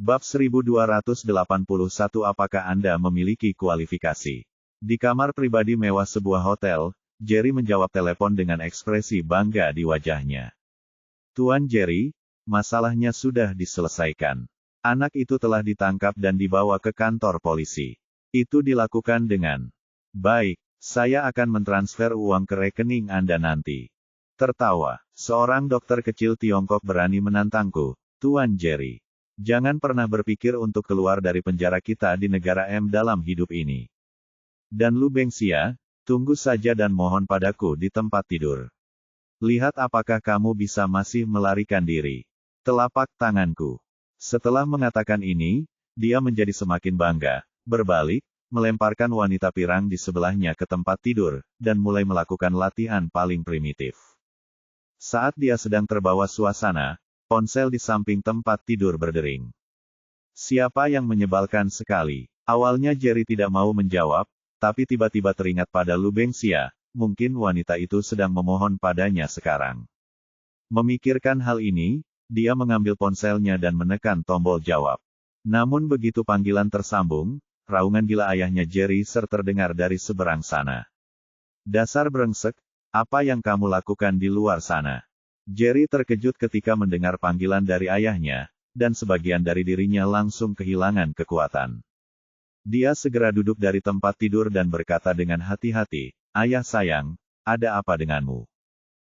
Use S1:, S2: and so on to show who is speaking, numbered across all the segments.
S1: Bab 1281. Apakah Anda memiliki kualifikasi? Di kamar pribadi mewah sebuah hotel, Jerry menjawab telepon dengan ekspresi bangga di wajahnya. Tuan Jerry, masalahnya sudah diselesaikan. Anak itu telah ditangkap dan dibawa ke kantor polisi. Itu dilakukan dengan baik. Saya akan mentransfer uang ke rekening Anda nanti. Tertawa, seorang dokter kecil Tiongkok berani menantangku, Tuan Jerry. Jangan pernah berpikir untuk keluar dari penjara kita di negara M dalam hidup ini. Dan Lu Bengxia, tunggu saja dan mohon padaku di tempat tidur. Lihat apakah kamu bisa masih melarikan diri. Telapak tanganku. Setelah mengatakan ini, dia menjadi semakin bangga, berbalik, melemparkan wanita pirang di sebelahnya ke tempat tidur, dan mulai melakukan latihan paling primitif. Saat dia sedang terbawa suasana, ponsel di samping tempat tidur berdering. Siapa yang menyebalkan sekali? Awalnya Jerry tidak mau menjawab, tapi tiba-tiba teringat pada Lu Bengxia, mungkin wanita itu sedang memohon padanya sekarang. Memikirkan hal ini, dia mengambil ponselnya dan menekan tombol jawab. Namun begitu panggilan tersambung, raungan gila ayahnya Jerry terdengar dari seberang sana. Dasar brengsek, apa yang kamu lakukan di luar sana? Jerry terkejut ketika mendengar panggilan dari ayahnya, dan sebagian dari dirinya langsung kehilangan kekuatan. Dia segera duduk dari tempat tidur dan berkata dengan hati-hati, "Ayah sayang, ada apa denganmu?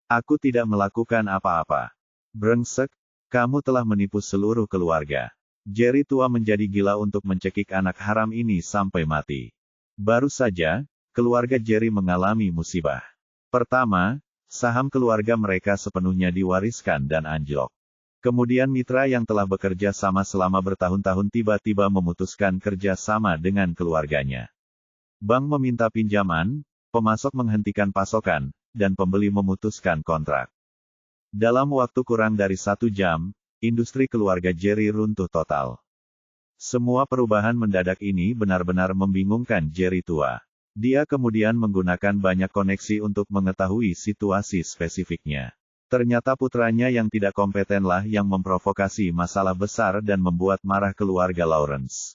S1: Aku tidak melakukan apa-apa." "Brengsek, kamu telah menipu seluruh keluarga." Jerry tua menjadi gila untuk mencekik anak haram ini sampai mati. Baru saja, keluarga Jerry mengalami musibah. Pertama, saham keluarga mereka sepenuhnya diwariskan dan anjlok. Kemudian mitra yang telah bekerja sama selama bertahun-tahun tiba-tiba memutuskan kerja sama dengan keluarganya. Bank meminta pinjaman, pemasok menghentikan pasokan, dan pembeli memutuskan kontrak. Dalam waktu kurang dari 1 jam, industri keluarga Jerry runtuh total. Semua perubahan mendadak ini benar-benar membingungkan Jerry tua. Dia kemudian menggunakan banyak koneksi untuk mengetahui situasi spesifiknya. Ternyata putranya yang tidak kompetenlah yang memprovokasi masalah besar dan membuat marah keluarga Lawrence.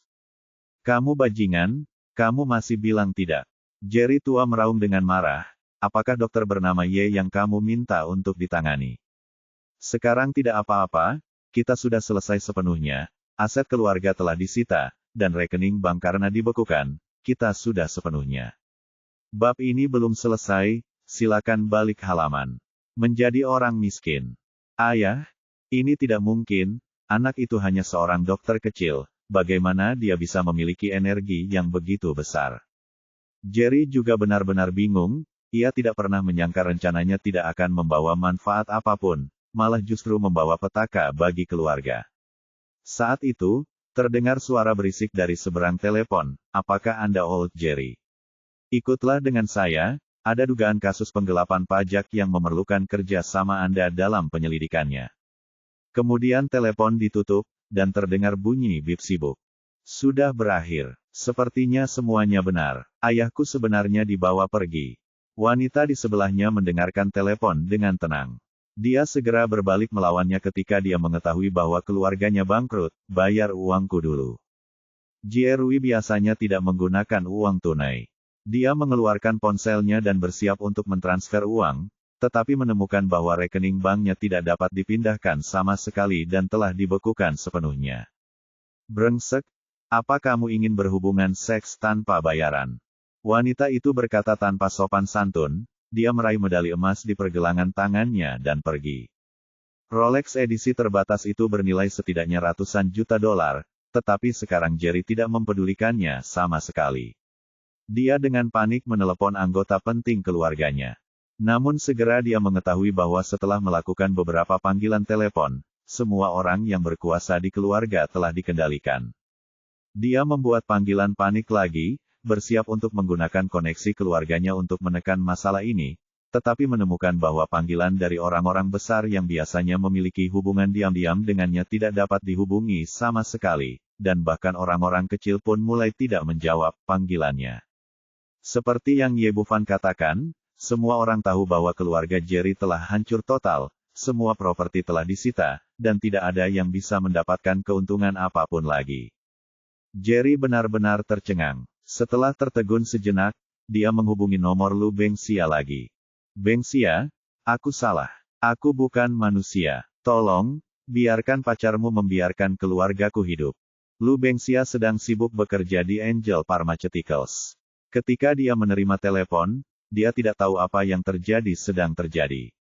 S1: "Kamu bajingan, kamu masih bilang tidak." Jerry tua meraung dengan marah, "Apakah dokter bernama Ye yang kamu minta untuk ditangani? Sekarang tidak apa-apa, kita sudah selesai sepenuhnya, aset keluarga telah disita, dan rekening bank karena dibekukan, kita sudah sepenuhnya. Bab ini belum selesai, silakan balik halaman." Menjadi orang miskin. "Ayah, ini tidak mungkin, anak itu hanya seorang dokter kecil, bagaimana dia bisa memiliki energi yang begitu besar?" Jerry juga benar-benar bingung, ia tidak pernah menyangka rencananya tidak akan membawa manfaat apapun, malah justru membawa petaka bagi keluarga. Saat itu, terdengar suara berisik dari seberang telepon, "Apakah Anda Old Jerry? Ikutlah dengan saya. Ada dugaan kasus penggelapan pajak yang memerlukan kerja sama Anda dalam penyelidikannya." Kemudian telepon ditutup, dan terdengar bunyi bip sibuk. Sudah berakhir. Sepertinya semuanya benar. Ayahku sebenarnya dibawa pergi. Wanita di sebelahnya mendengarkan telepon dengan tenang. Dia segera berbalik melawannya ketika dia mengetahui bahwa keluarganya bangkrut. "Bayar uangku dulu." Jerry biasanya tidak menggunakan uang tunai. Dia mengeluarkan ponselnya dan bersiap untuk mentransfer uang, tetapi menemukan bahwa rekening banknya tidak dapat dipindahkan sama sekali dan telah dibekukan sepenuhnya. "Brengsek, apa kamu ingin berhubungan seks tanpa bayaran?" Wanita itu berkata tanpa sopan santun, dia meraih medali emas di pergelangan tangannya dan pergi. Rolex edisi terbatas itu bernilai setidaknya ratusan juta dolar, tetapi sekarang Jerry tidak mempedulikannya sama sekali. Dia dengan panik menelepon anggota penting keluarganya. Namun segera dia mengetahui bahwa setelah melakukan beberapa panggilan telepon, semua orang yang berkuasa di keluarga telah dikendalikan. Dia membuat panggilan panik lagi, bersiap untuk menggunakan koneksi keluarganya untuk menekan masalah ini, tetapi menemukan bahwa panggilan dari orang-orang besar yang biasanya memiliki hubungan diam-diam dengannya tidak dapat dihubungi sama sekali, dan bahkan orang-orang kecil pun mulai tidak menjawab panggilannya. Seperti yang Ye Bufan katakan, semua orang tahu bahwa keluarga Jerry telah hancur total, semua properti telah disita, dan tidak ada yang bisa mendapatkan keuntungan apapun lagi. Jerry benar-benar tercengang. Setelah tertegun sejenak, dia menghubungi nomor Lu Bengxia lagi. Bengxia, aku salah. Aku bukan manusia. Tolong, biarkan pacarmu membiarkan keluargaku hidup. Lu Bengxia sedang sibuk bekerja di Angel Pharmaceuticals. Ketika dia menerima telepon, dia tidak tahu apa yang sedang terjadi.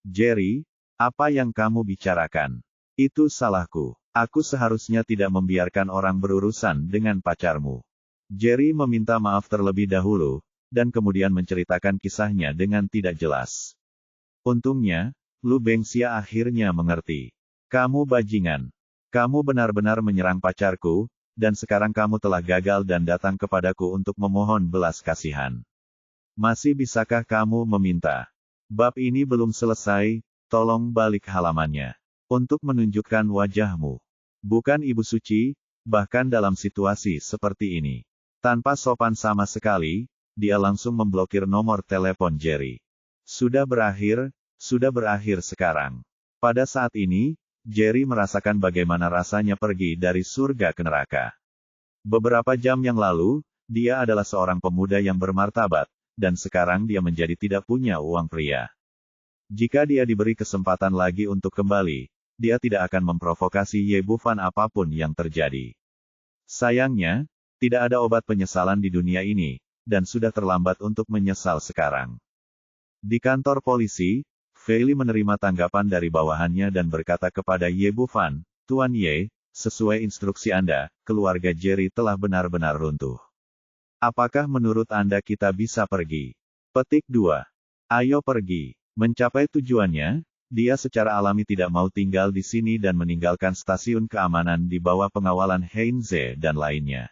S1: Jerry, apa yang kamu bicarakan? Itu salahku. Aku seharusnya tidak membiarkan orang berurusan dengan pacarmu. Jerry meminta maaf terlebih dahulu, dan kemudian menceritakan kisahnya dengan tidak jelas. Untungnya, Lu Bengxia akhirnya mengerti. Kamu bajingan. Kamu benar-benar menyerang pacarku, dan sekarang kamu telah gagal dan datang kepadaku untuk memohon belas kasihan. Masih bisakah kamu meminta? Bab ini belum selesai, tolong balik halamannya. Untuk menunjukkan wajahmu. Bukan ibu suci, bahkan dalam situasi seperti ini. Tanpa sopan sama sekali, dia langsung memblokir nomor telepon Jerry. Sudah berakhir sekarang. Pada saat ini, Jerry merasakan bagaimana rasanya pergi dari surga ke neraka. Beberapa jam yang lalu, dia adalah seorang pemuda yang bermartabat, dan sekarang dia menjadi tidak punya uang pria. Jika dia diberi kesempatan lagi untuk kembali, dia tidak akan memprovokasi Ye Bufan apapun yang terjadi. Sayangnya, tidak ada obat penyesalan di dunia ini, dan sudah terlambat untuk menyesal sekarang. Di kantor polisi, Fei Li menerima tanggapan dari bawahannya dan berkata kepada Ye Bufan, Tuan Ye, sesuai instruksi Anda, keluarga Jerry telah benar-benar runtuh. Apakah menurut Anda kita bisa pergi? Petik 2. Ayo pergi. Mencapai tujuannya, dia secara alami tidak mau tinggal di sini dan meninggalkan stasiun keamanan di bawah pengawalan Heinze dan lainnya.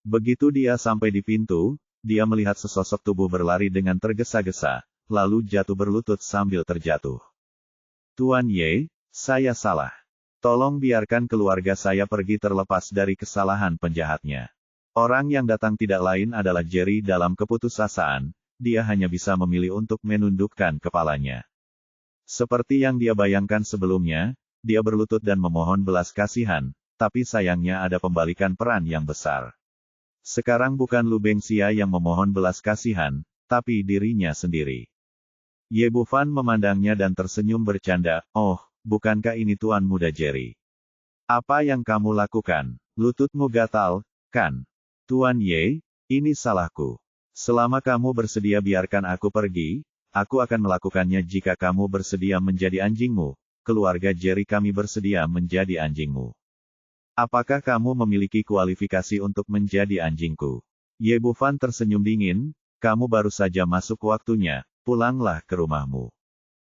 S1: Begitu dia sampai di pintu, dia melihat sesosok tubuh berlari dengan tergesa-gesa, lalu jatuh berlutut sambil terjatuh. Tuan Ye, saya salah. Tolong biarkan keluarga saya pergi terlepas dari kesalahan penjahatnya. Orang yang datang tidak lain adalah Jerry dalam keputusasaan, dia hanya bisa memilih untuk menundukkan kepalanya. Seperti yang dia bayangkan sebelumnya, dia berlutut dan memohon belas kasihan, tapi sayangnya ada pembalikan peran yang besar. Sekarang bukan Lu Bengxia yang memohon belas kasihan, tapi dirinya sendiri. Ye Bufan memandangnya dan tersenyum bercanda, oh, bukankah ini Tuan Muda Jerry? Apa yang kamu lakukan? Lututmu gatal, kan? Tuan Ye, ini salahku. Selama kamu bersedia biarkan aku pergi, aku akan melakukannya jika kamu bersedia menjadi anjingmu, keluarga Jerry kami bersedia menjadi anjingmu. Apakah kamu memiliki kualifikasi untuk menjadi anjingku? Ye Bufan tersenyum dingin, kamu baru saja masuk waktunya, pulanglah ke rumahmu.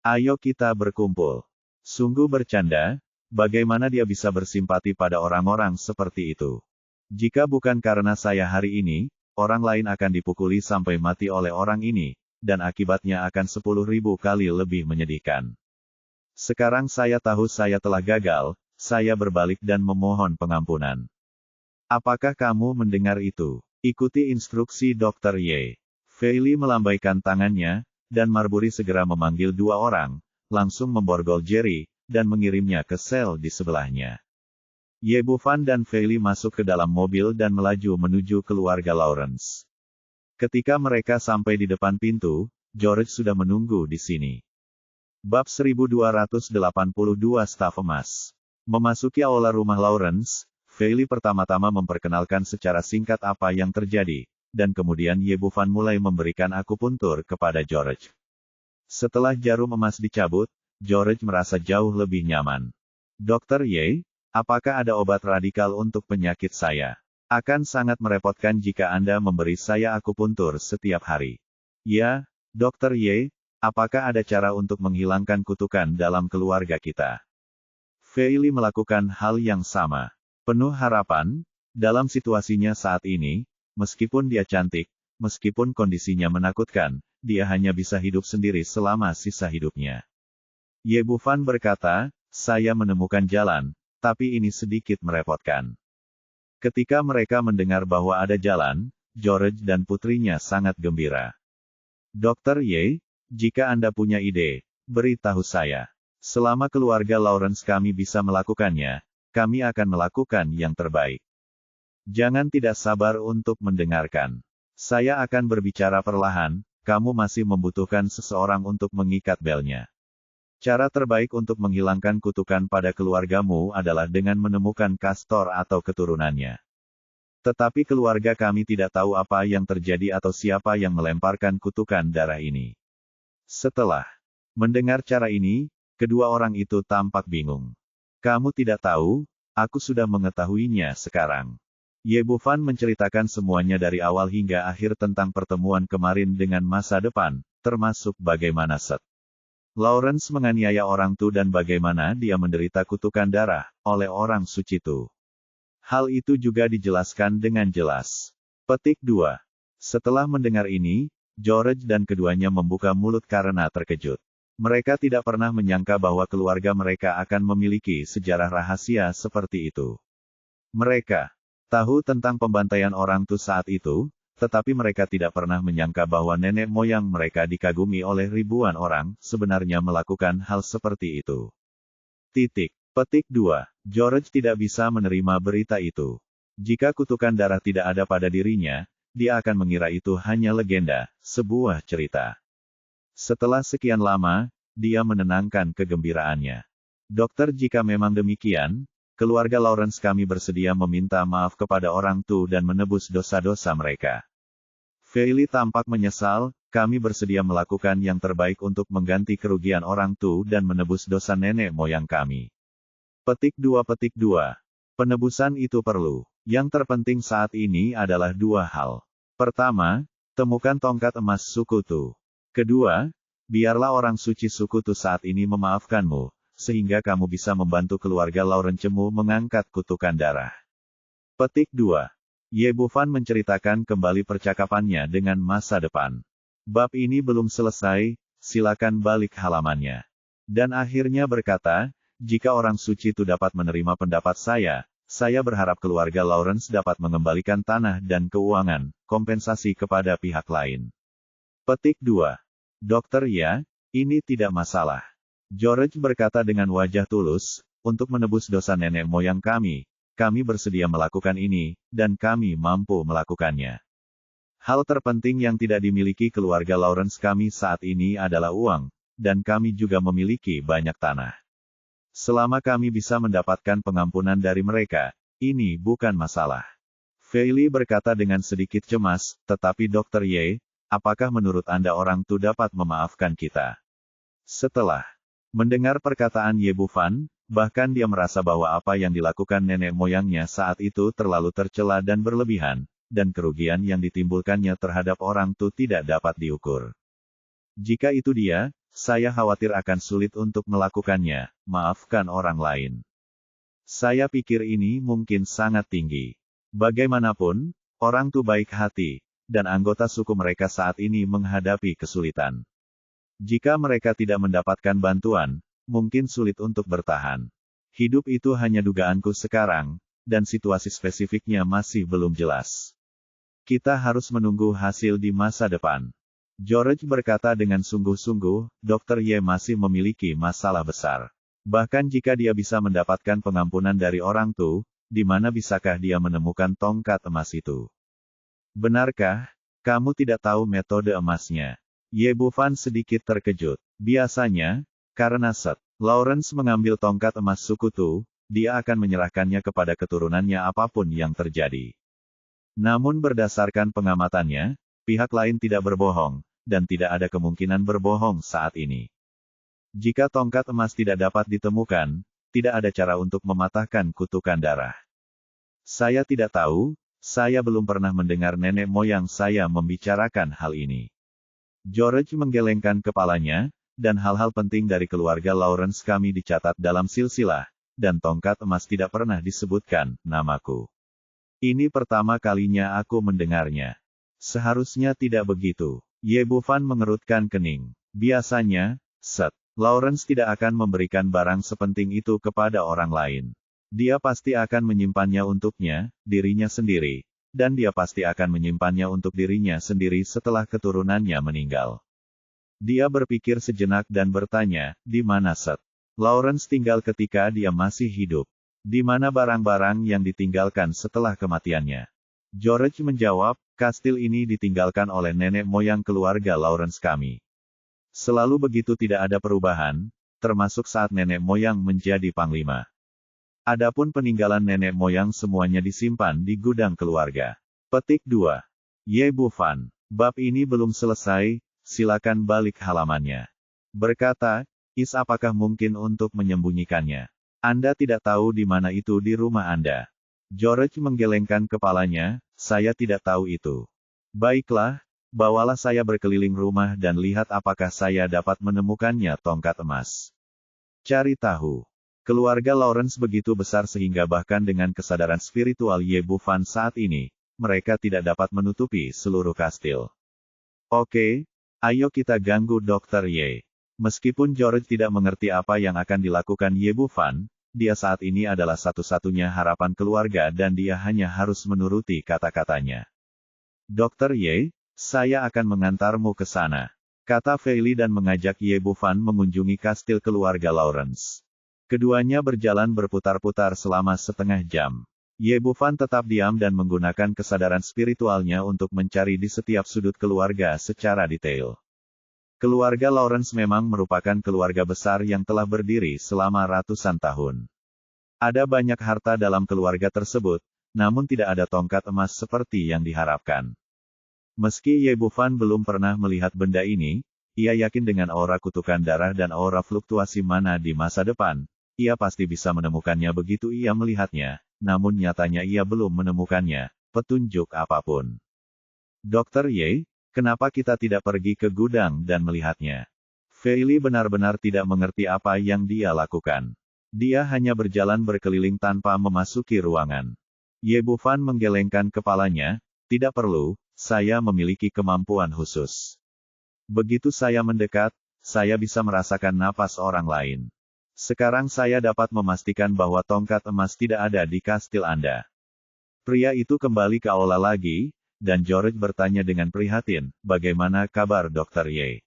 S1: Ayo kita berkumpul. Sungguh bercanda, bagaimana dia bisa bersimpati pada orang-orang seperti itu? Jika bukan karena saya hari ini, orang lain akan dipukuli sampai mati oleh orang ini, dan akibatnya akan 10.000 kali lebih menyedihkan. Sekarang saya tahu saya telah gagal, saya berbalik dan memohon pengampunan. Apakah kamu mendengar itu? Ikuti instruksi Dr. Ye. Fei Li melambaikan tangannya, dan Marbury segera memanggil 2 orang, langsung memborgol Jerry, dan mengirimnya ke sel di sebelahnya. Ye Bufan dan Fei Li masuk ke dalam mobil dan melaju menuju keluarga Lawrence. Ketika mereka sampai di depan pintu, George sudah menunggu di sini. Bab 1282 Staf Emas. Memasuki aula rumah Lawrence, Fei Li pertama-tama memperkenalkan secara singkat apa yang terjadi, dan kemudian Ye Bufan mulai memberikan akupuntur kepada George. Setelah jarum emas dicabut, George merasa jauh lebih nyaman. Dr. Ye, apakah ada obat radikal untuk penyakit saya? Akan sangat merepotkan jika Anda memberi saya akupuntur setiap hari. Ya, Dr. Ye, apakah ada cara untuk menghilangkan kutukan dalam keluarga kita? Fei Li melakukan hal yang sama. Penuh harapan, dalam situasinya saat ini, meskipun dia cantik, meskipun kondisinya menakutkan, dia hanya bisa hidup sendiri selama sisa hidupnya. Ye Bufan berkata, saya menemukan jalan, tapi ini sedikit merepotkan. Ketika mereka mendengar bahwa ada jalan, George dan putrinya sangat gembira. Dr. Ye, jika Anda punya ide, beritahu saya. Selama keluarga Lawrence kami bisa melakukannya, kami akan melakukan yang terbaik. Jangan tidak sabar untuk mendengarkan. Saya akan berbicara perlahan, kamu masih membutuhkan seseorang untuk mengikat belnya. Cara terbaik untuk menghilangkan kutukan pada keluargamu adalah dengan menemukan Castor atau keturunannya. Tetapi keluarga kami tidak tahu apa yang terjadi atau siapa yang melemparkan kutukan darah ini. Setelah mendengar cara ini, kedua orang itu tampak bingung. Kamu tidak tahu, aku sudah mengetahuinya sekarang. Ye Bufan menceritakan semuanya dari awal hingga akhir tentang pertemuan kemarin dengan masa depan, termasuk bagaimana Seth Lawrence menganiaya orang Tu dan bagaimana dia menderita kutukan darah oleh orang suci Tu. Hal itu juga dijelaskan dengan jelas. Petik 2. Setelah mendengar ini, George dan keduanya membuka mulut karena terkejut. Mereka tidak pernah menyangka bahwa keluarga mereka akan memiliki sejarah rahasia seperti itu. Mereka tahu tentang pembantaian orang Tu saat itu, tetapi mereka tidak pernah menyangka bahwa nenek moyang mereka dikagumi oleh ribuan orang, sebenarnya melakukan hal seperti itu. Petik 2. George tidak bisa menerima berita itu. Jika kutukan darah tidak ada pada dirinya, dia akan mengira itu hanya legenda, sebuah cerita. Setelah sekian lama, dia menenangkan kegembiraannya. Dokter, jika memang demikian, keluarga Lawrence kami bersedia meminta maaf kepada orang Tu dan menebus dosa-dosa mereka. Feili tampak menyesal, kami bersedia melakukan yang terbaik untuk mengganti kerugian orang Tu dan menebus dosa nenek moyang kami. Petik 2. Penebusan itu perlu. Yang terpenting saat ini adalah dua hal. Pertama, temukan tongkat emas suku Tu. Kedua, biarlah orang suci suku Tu saat ini memaafkanmu, sehingga kamu bisa membantu keluarga Lawrence-mu mengangkat kutukan darah. Petik 2. Ye Bufan menceritakan kembali percakapannya dengan masa depan. Bab ini belum selesai, silakan balik halamannya. Dan akhirnya berkata, jika orang suci itu dapat menerima pendapat saya berharap keluarga Lawrence dapat mengembalikan tanah dan keuangan, kompensasi kepada pihak lain. Petik 2. Dokter, ya, ini tidak masalah. George berkata dengan wajah tulus, untuk menebus dosa nenek moyang kami bersedia melakukan ini, dan kami mampu melakukannya. Hal terpenting yang tidak dimiliki keluarga Lawrence kami saat ini adalah uang, dan kami juga memiliki banyak tanah. Selama kami bisa mendapatkan pengampunan dari mereka, ini bukan masalah. Feili berkata dengan sedikit cemas, tetapi Dr. Ye, apakah menurut Anda orang Tu dapat memaafkan kita? Setelah mendengar perkataan Ye Bufan, bahkan dia merasa bahwa apa yang dilakukan nenek moyangnya saat itu terlalu tercela dan berlebihan, dan kerugian yang ditimbulkannya terhadap orang Tu tidak dapat diukur. Jika itu dia, saya khawatir akan sulit untuk melakukannya, maafkan orang lain. Saya pikir ini mungkin sangat tinggi. Bagaimanapun, orang Tu baik hati, dan anggota suku mereka saat ini menghadapi kesulitan. Jika mereka tidak mendapatkan bantuan, mungkin sulit untuk bertahan. Hidup itu hanya dugaanku sekarang, dan situasi spesifiknya masih belum jelas. Kita harus menunggu hasil di masa depan. George berkata dengan sungguh-sungguh, Dr. Ye masih memiliki masalah besar. Bahkan jika dia bisa mendapatkan pengampunan dari orang Tu, di mana bisakah dia menemukan tongkat emas itu? Benarkah? Kamu tidak tahu metode emasnya? Ye Bufan sedikit terkejut. Biasanya, karena Seth Lawrence mengambil tongkat emas suku Tu, dia akan menyerahkannya kepada keturunannya apapun yang terjadi. Namun berdasarkan pengamatannya, pihak lain tidak berbohong, dan tidak ada kemungkinan berbohong saat ini. Jika tongkat emas tidak dapat ditemukan, tidak ada cara untuk mematahkan kutukan darah. Saya tidak tahu, saya belum pernah mendengar nenek moyang saya membicarakan hal ini. George menggelengkan kepalanya, dan hal-hal penting dari keluarga Lawrence kami dicatat dalam silsilah, dan tongkat emas tidak pernah disebutkan namaku. Ini pertama kalinya aku mendengarnya. Seharusnya tidak begitu. Ye Bufan mengerutkan kening. Biasanya, Seth Lawrence tidak akan memberikan barang sepenting itu kepada orang lain. Dia pasti akan menyimpannya untuknya, dirinya sendiri, dan dia pasti akan menyimpannya untuk dirinya sendiri setelah keturunannya meninggal. Dia berpikir sejenak dan bertanya, di mana Seth Lawrence tinggal ketika dia masih hidup. Di mana barang-barang yang ditinggalkan setelah kematiannya? George menjawab, kastil ini ditinggalkan oleh nenek moyang keluarga Lawrence kami. Selalu begitu, tidak ada perubahan, termasuk saat nenek moyang menjadi panglima. Adapun peninggalan nenek moyang semuanya disimpan di gudang keluarga. Petik 2. Ye Bufan. Bab ini belum selesai, silakan balik halamannya. Berkata, Is apakah mungkin untuk menyembunyikannya? Anda tidak tahu di mana itu di rumah Anda. George menggelengkan kepalanya, saya tidak tahu itu. Baiklah, bawalah saya berkeliling rumah dan lihat apakah saya dapat menemukannya tongkat emas. Cari tahu. Keluarga Lawrence begitu besar sehingga bahkan dengan kesadaran spiritual Ye Bufan saat ini, mereka tidak dapat menutupi seluruh kastil. Oke, ayo kita ganggu Dr. Ye. Meskipun George tidak mengerti apa yang akan dilakukan Ye Bufan, dia saat ini adalah satu-satunya harapan keluarga dan dia hanya harus menuruti kata-katanya. Dr. Ye, saya akan mengantarmu ke sana, kata Feili dan mengajak Ye Bufan mengunjungi kastil keluarga Lawrence. Keduanya berjalan berputar-putar selama setengah jam. Ye Bufan tetap diam dan menggunakan kesadaran spiritualnya untuk mencari di setiap sudut keluarga secara detail. Keluarga Lawrence memang merupakan keluarga besar yang telah berdiri selama ratusan tahun. Ada banyak harta dalam keluarga tersebut, namun tidak ada tongkat emas seperti yang diharapkan. Meski Ye Bufan belum pernah melihat benda ini, ia yakin dengan aura kutukan darah dan aura fluktuasi mana di masa depan, ia pasti bisa menemukannya begitu ia melihatnya, namun nyatanya ia belum menemukannya, petunjuk apapun. Dr. Ye, kenapa kita tidak pergi ke gudang dan melihatnya? Feili benar-benar tidak mengerti apa yang dia lakukan. Dia hanya berjalan berkeliling tanpa memasuki ruangan. Ye Bufan menggelengkan kepalanya, tidak perlu, saya memiliki kemampuan khusus. Begitu saya mendekat, saya bisa merasakan napas orang lain. Sekarang saya dapat memastikan bahwa tongkat emas tidak ada di kastil Anda. Pria itu kembali ke aula lagi, dan George bertanya dengan prihatin, bagaimana kabar Dr. Ye?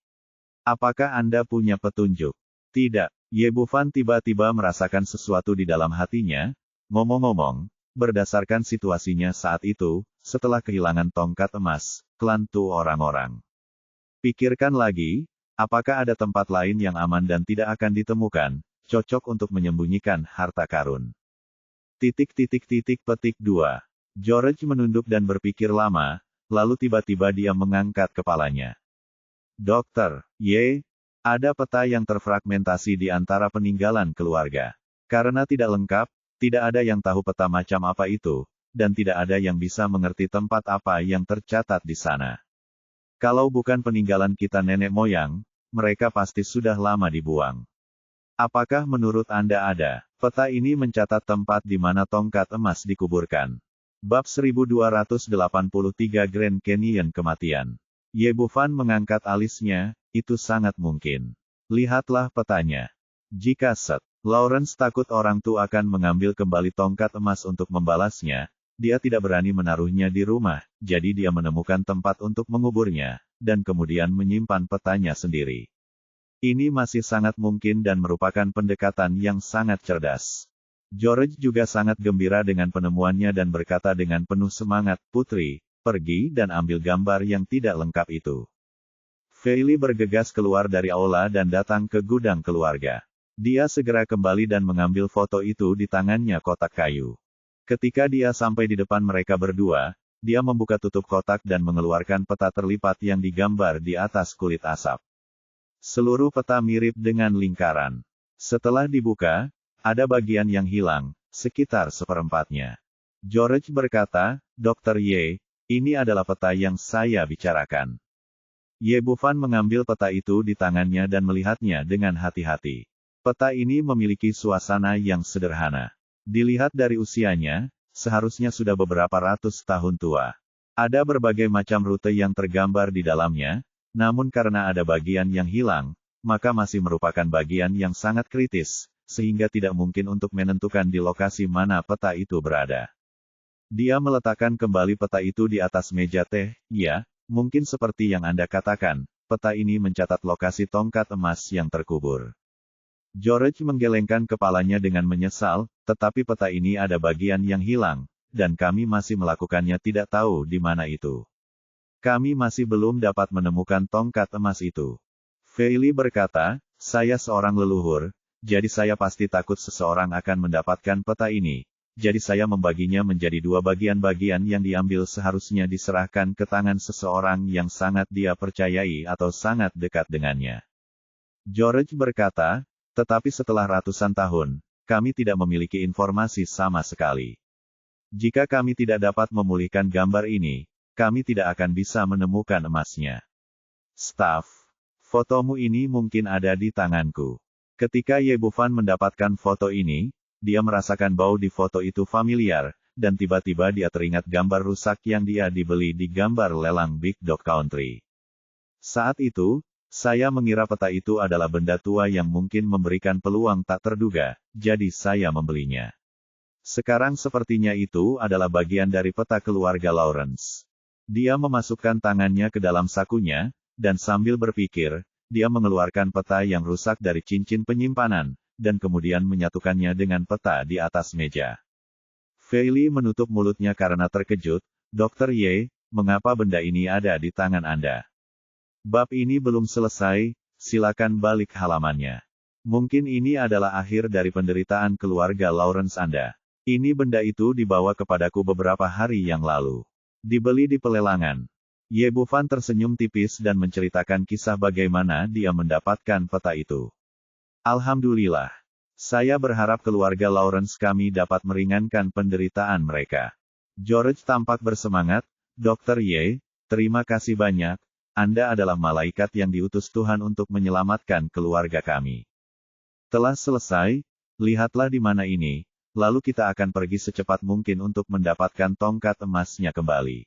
S1: Apakah Anda punya petunjuk? Tidak. Ye Bufan tiba-tiba merasakan sesuatu di dalam hatinya. Ngomong-ngomong, berdasarkan situasinya saat itu, setelah kehilangan tongkat emas, kelantu orang-orang. Pikirkan lagi, apakah ada tempat lain yang aman dan tidak akan ditemukan, cocok untuk menyembunyikan harta karun. Petik 2. George menunduk dan berpikir lama, lalu tiba-tiba dia mengangkat kepalanya. Dr. Ye, ada peta yang terfragmentasi di antara peninggalan keluarga. Karena tidak lengkap, tidak ada yang tahu peta macam apa itu, dan tidak ada yang bisa mengerti tempat apa yang tercatat di sana. Kalau bukan peninggalan kita nenek moyang, mereka pasti sudah lama dibuang. Apakah menurut Anda ada? Peta ini mencatat tempat di mana tongkat emas dikuburkan. Bab 1283 Grand Canyon Kematian. Ye Bufan mengangkat alisnya, itu sangat mungkin. Lihatlah petanya. Jika Lawrence takut orang tua akan mengambil kembali tongkat emas untuk membalasnya, dia tidak berani menaruhnya di rumah, jadi dia menemukan tempat untuk menguburnya, dan kemudian menyimpan petanya sendiri. Ini masih sangat mungkin dan merupakan pendekatan yang sangat cerdas. George juga sangat gembira dengan penemuannya dan berkata dengan penuh semangat, Putri, pergi dan ambil gambar yang tidak lengkap itu. Feili bergegas keluar dari aula dan datang ke gudang keluarga. Dia segera kembali dan mengambil foto itu di tangannya kotak kayu. Ketika dia sampai di depan mereka berdua, dia membuka tutup kotak dan mengeluarkan peta terlipat yang digambar di atas kulit asap. Seluruh peta mirip dengan lingkaran. Setelah dibuka, ada bagian yang hilang, sekitar seperempatnya. George berkata, Dr. Ye, ini adalah peta yang saya bicarakan. Ye Bufan mengambil peta itu di tangannya dan melihatnya dengan hati-hati. Peta ini memiliki suasana yang sederhana. Dilihat dari usianya, seharusnya sudah beberapa ratus tahun tua. Ada berbagai macam rute yang tergambar di dalamnya, namun karena ada bagian yang hilang, maka masih merupakan bagian yang sangat kritis, sehingga tidak mungkin untuk menentukan di lokasi mana peta itu berada. Dia meletakkan kembali peta itu di atas meja teh, ya, mungkin seperti yang Anda katakan, peta ini mencatat lokasi tongkat emas yang terkubur. George menggelengkan kepalanya dengan menyesal, tetapi peta ini ada bagian yang hilang, dan kami masih melakukannya tidak tahu di mana itu. Kami masih belum dapat menemukan tongkat emas itu. Feili berkata, saya seorang leluhur, jadi saya pasti takut seseorang akan mendapatkan peta ini. Jadi saya membaginya menjadi dua bagian-bagian yang diambil seharusnya diserahkan ke tangan seseorang yang sangat dia percayai atau sangat dekat dengannya. George berkata, tetapi setelah ratusan tahun, kami tidak memiliki informasi sama sekali. Jika kami tidak dapat memulihkan gambar ini, kami tidak akan bisa menemukan emasnya. Staff, fotomu ini mungkin ada di tanganku. Ketika Ye Bufan mendapatkan foto ini, dia merasakan bau di foto itu familiar, dan tiba-tiba dia teringat gambar rusak yang dia dibeli di gambar lelang Big Dog Country. Saat itu, saya mengira peta itu adalah benda tua yang mungkin memberikan peluang tak terduga, jadi saya membelinya. Sekarang sepertinya itu adalah bagian dari peta keluarga Lawrence. Dia memasukkan tangannya ke dalam sakunya, dan sambil berpikir, dia mengeluarkan peta yang rusak dari cincin penyimpanan, dan kemudian menyatukannya dengan peta di atas meja. Feili menutup mulutnya karena terkejut, Dr. Ye, mengapa benda ini ada di tangan Anda? Bab ini belum selesai, silakan balik halamannya. Mungkin ini adalah akhir dari penderitaan keluarga Lawrence Anda. Ini benda itu dibawa kepadaku beberapa hari yang lalu. Dibeli di pelelangan. Ye Bufan tersenyum tipis dan menceritakan kisah bagaimana dia mendapatkan peta itu. Alhamdulillah. Saya berharap keluarga Lawrence kami dapat meringankan penderitaan mereka. George tampak bersemangat, Dr. Ye, terima kasih banyak, Anda adalah malaikat yang diutus Tuhan untuk menyelamatkan keluarga kami. Telah selesai, lihatlah di mana ini, lalu kita akan pergi secepat mungkin untuk mendapatkan tongkat emasnya kembali.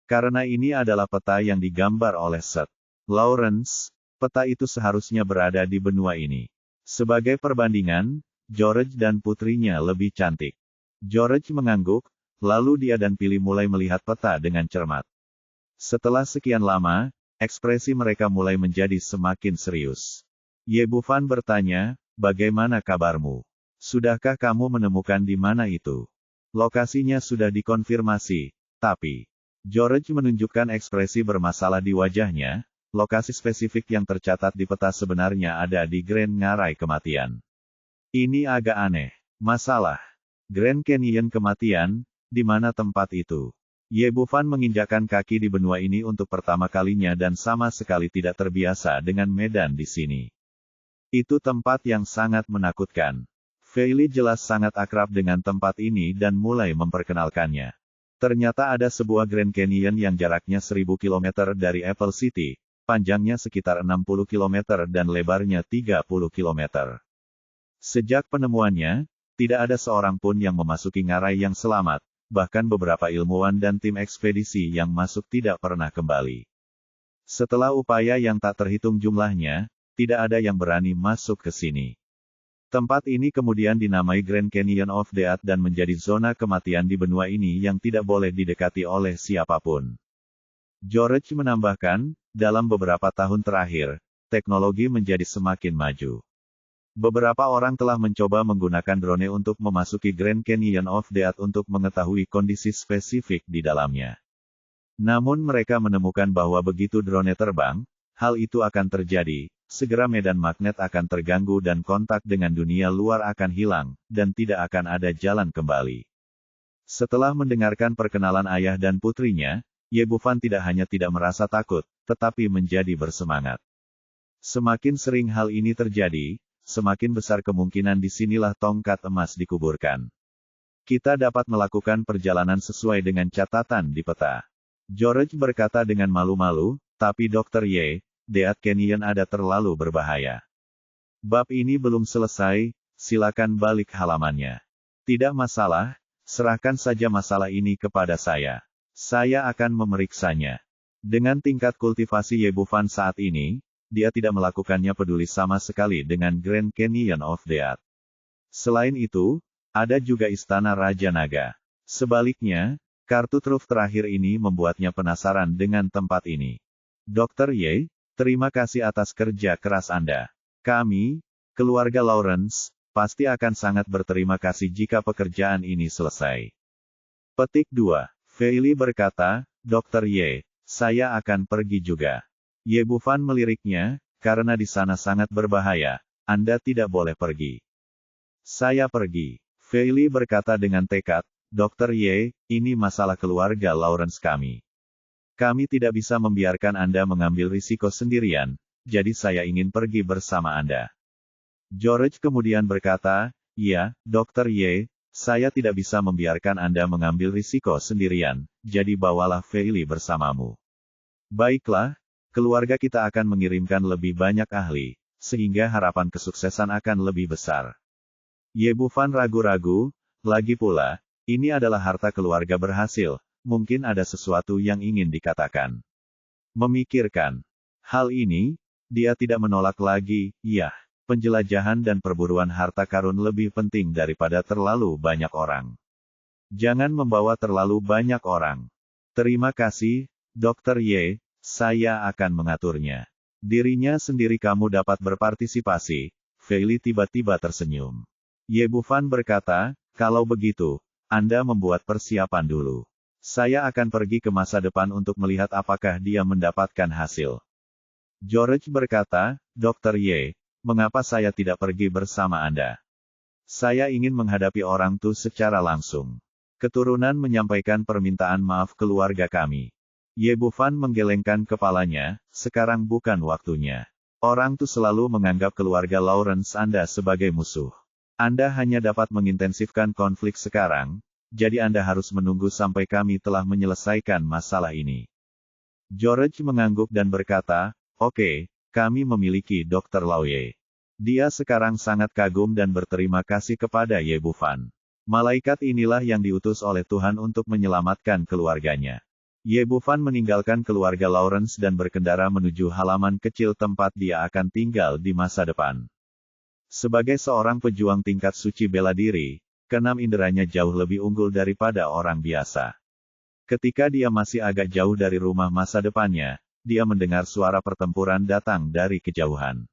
S1: Karena ini adalah peta yang digambar oleh Seth Lawrence, peta itu seharusnya berada di benua ini. Sebagai perbandingan, George dan putrinya lebih cantik. George mengangguk, lalu dia dan Pili mulai melihat peta dengan cermat. Setelah sekian lama, ekspresi mereka mulai menjadi semakin serius. Ye Bufan bertanya, bagaimana kabarmu? Sudahkah kamu menemukan di mana itu? Lokasinya sudah dikonfirmasi, tapi George menunjukkan ekspresi bermasalah di wajahnya. Lokasi spesifik yang tercatat di peta sebenarnya ada di Grand Ngarai Kematian. Ini agak aneh. Masalah Grand Canyon Kematian, di mana tempat itu? Ye Bufan menginjakkan kaki di benua ini untuk pertama kalinya dan sama sekali tidak terbiasa dengan medan di sini. Itu tempat yang sangat menakutkan. Feili jelas sangat akrab dengan tempat ini dan mulai memperkenalkannya. Ternyata ada sebuah Grand Canyon yang jaraknya 1000 km dari Apple City. Panjangnya sekitar 60 km dan lebarnya 30 km. Sejak penemuannya, tidak ada seorang pun yang memasuki ngarai yang selamat, bahkan beberapa ilmuwan dan tim ekspedisi yang masuk tidak pernah kembali. Setelah upaya yang tak terhitung jumlahnya, tidak ada yang berani masuk ke sini. Tempat ini kemudian dinamai Grand Canyon of Death dan menjadi zona kematian di benua ini yang tidak boleh didekati oleh siapapun. George menambahkan, dalam beberapa tahun terakhir, teknologi menjadi semakin maju. Beberapa orang telah mencoba menggunakan drone untuk memasuki Grand Canyon of Death untuk mengetahui kondisi spesifik di dalamnya. Namun mereka menemukan bahwa begitu drone terbang, hal itu akan terjadi, segera medan magnet akan terganggu dan kontak dengan dunia luar akan hilang, dan tidak akan ada jalan kembali. Setelah mendengarkan perkenalan ayah dan putrinya, Ye Bufan tidak hanya tidak merasa takut, tetapi menjadi bersemangat. Semakin sering hal ini terjadi, semakin besar kemungkinan disinilah tongkat emas dikuburkan. Kita dapat melakukan perjalanan sesuai dengan catatan di peta. George berkata dengan malu-malu, tapi Dr. Ye, Death Canyon ada terlalu berbahaya. Bab ini belum selesai, silakan balik halamannya. Tidak masalah, serahkan saja masalah ini kepada saya. Saya akan memeriksanya. Dengan tingkat kultivasi Ye Bufan saat ini, dia tidak melakukannya peduli sama sekali dengan Grand Canyon of Death. Selain itu, ada juga Istana Raja Naga. Sebaliknya, kartu truf terakhir ini membuatnya penasaran dengan tempat ini. Dr. Ye, terima kasih atas kerja keras Anda. Kami Keluarga Lawrence pasti akan sangat berterima kasih jika pekerjaan ini selesai. Petik 2. Feili berkata, Dr. Ye, saya akan pergi juga. Ye Bufan meliriknya, karena di sana sangat berbahaya, Anda tidak boleh pergi. Saya pergi. Feili berkata dengan tekad, Dr. Ye, ini masalah keluarga Lawrence kami. Kami tidak bisa membiarkan Anda mengambil risiko sendirian, jadi saya ingin pergi bersama Anda. George kemudian berkata, ya, Dr. Ye, saya tidak bisa membiarkan Anda mengambil risiko sendirian, jadi bawalah Feili bersamamu. Baiklah, keluarga kita akan mengirimkan lebih banyak ahli, sehingga harapan kesuksesan akan lebih besar. Ye Bufan ragu-ragu, lagi pula, ini adalah harta keluarga berhasil, mungkin ada sesuatu yang ingin dikatakan. Memikirkan hal ini, dia tidak menolak lagi, ya. Penjelajahan dan perburuan harta karun lebih penting daripada terlalu banyak orang. Jangan membawa terlalu banyak orang. Terima kasih, Dr. Ye, saya akan mengaturnya. Dirinya sendiri kamu dapat berpartisipasi. Feili tiba-tiba tersenyum. Ye Bufan berkata, kalau begitu, Anda membuat persiapan dulu. Saya akan pergi ke masa depan untuk melihat apakah dia mendapatkan hasil. George berkata, Dr. Ye, mengapa saya tidak pergi bersama Anda? Saya ingin menghadapi orang Tu secara langsung. Keturunan menyampaikan permintaan maaf keluarga kami. Ye Bufan menggelengkan kepalanya, sekarang bukan waktunya. Orang Tu selalu menganggap keluarga Lawrence Anda sebagai musuh. Anda hanya dapat mengintensifkan konflik sekarang, jadi Anda harus menunggu sampai kami telah menyelesaikan masalah ini. George mengangguk dan berkata, oke. Kami memiliki Dr. Lao Ye. Dia sekarang sangat kagum dan berterima kasih kepada Ye Bufan. Malaikat inilah yang diutus oleh Tuhan untuk menyelamatkan keluarganya. Ye Bufan meninggalkan keluarga Lawrence dan berkendara menuju halaman kecil tempat dia akan tinggal di masa depan. Sebagai seorang pejuang tingkat suci bela diri, keenam inderanya jauh lebih unggul daripada orang biasa. Ketika dia masih agak jauh dari rumah masa depannya, dia mendengar suara pertempuran datang dari kejauhan.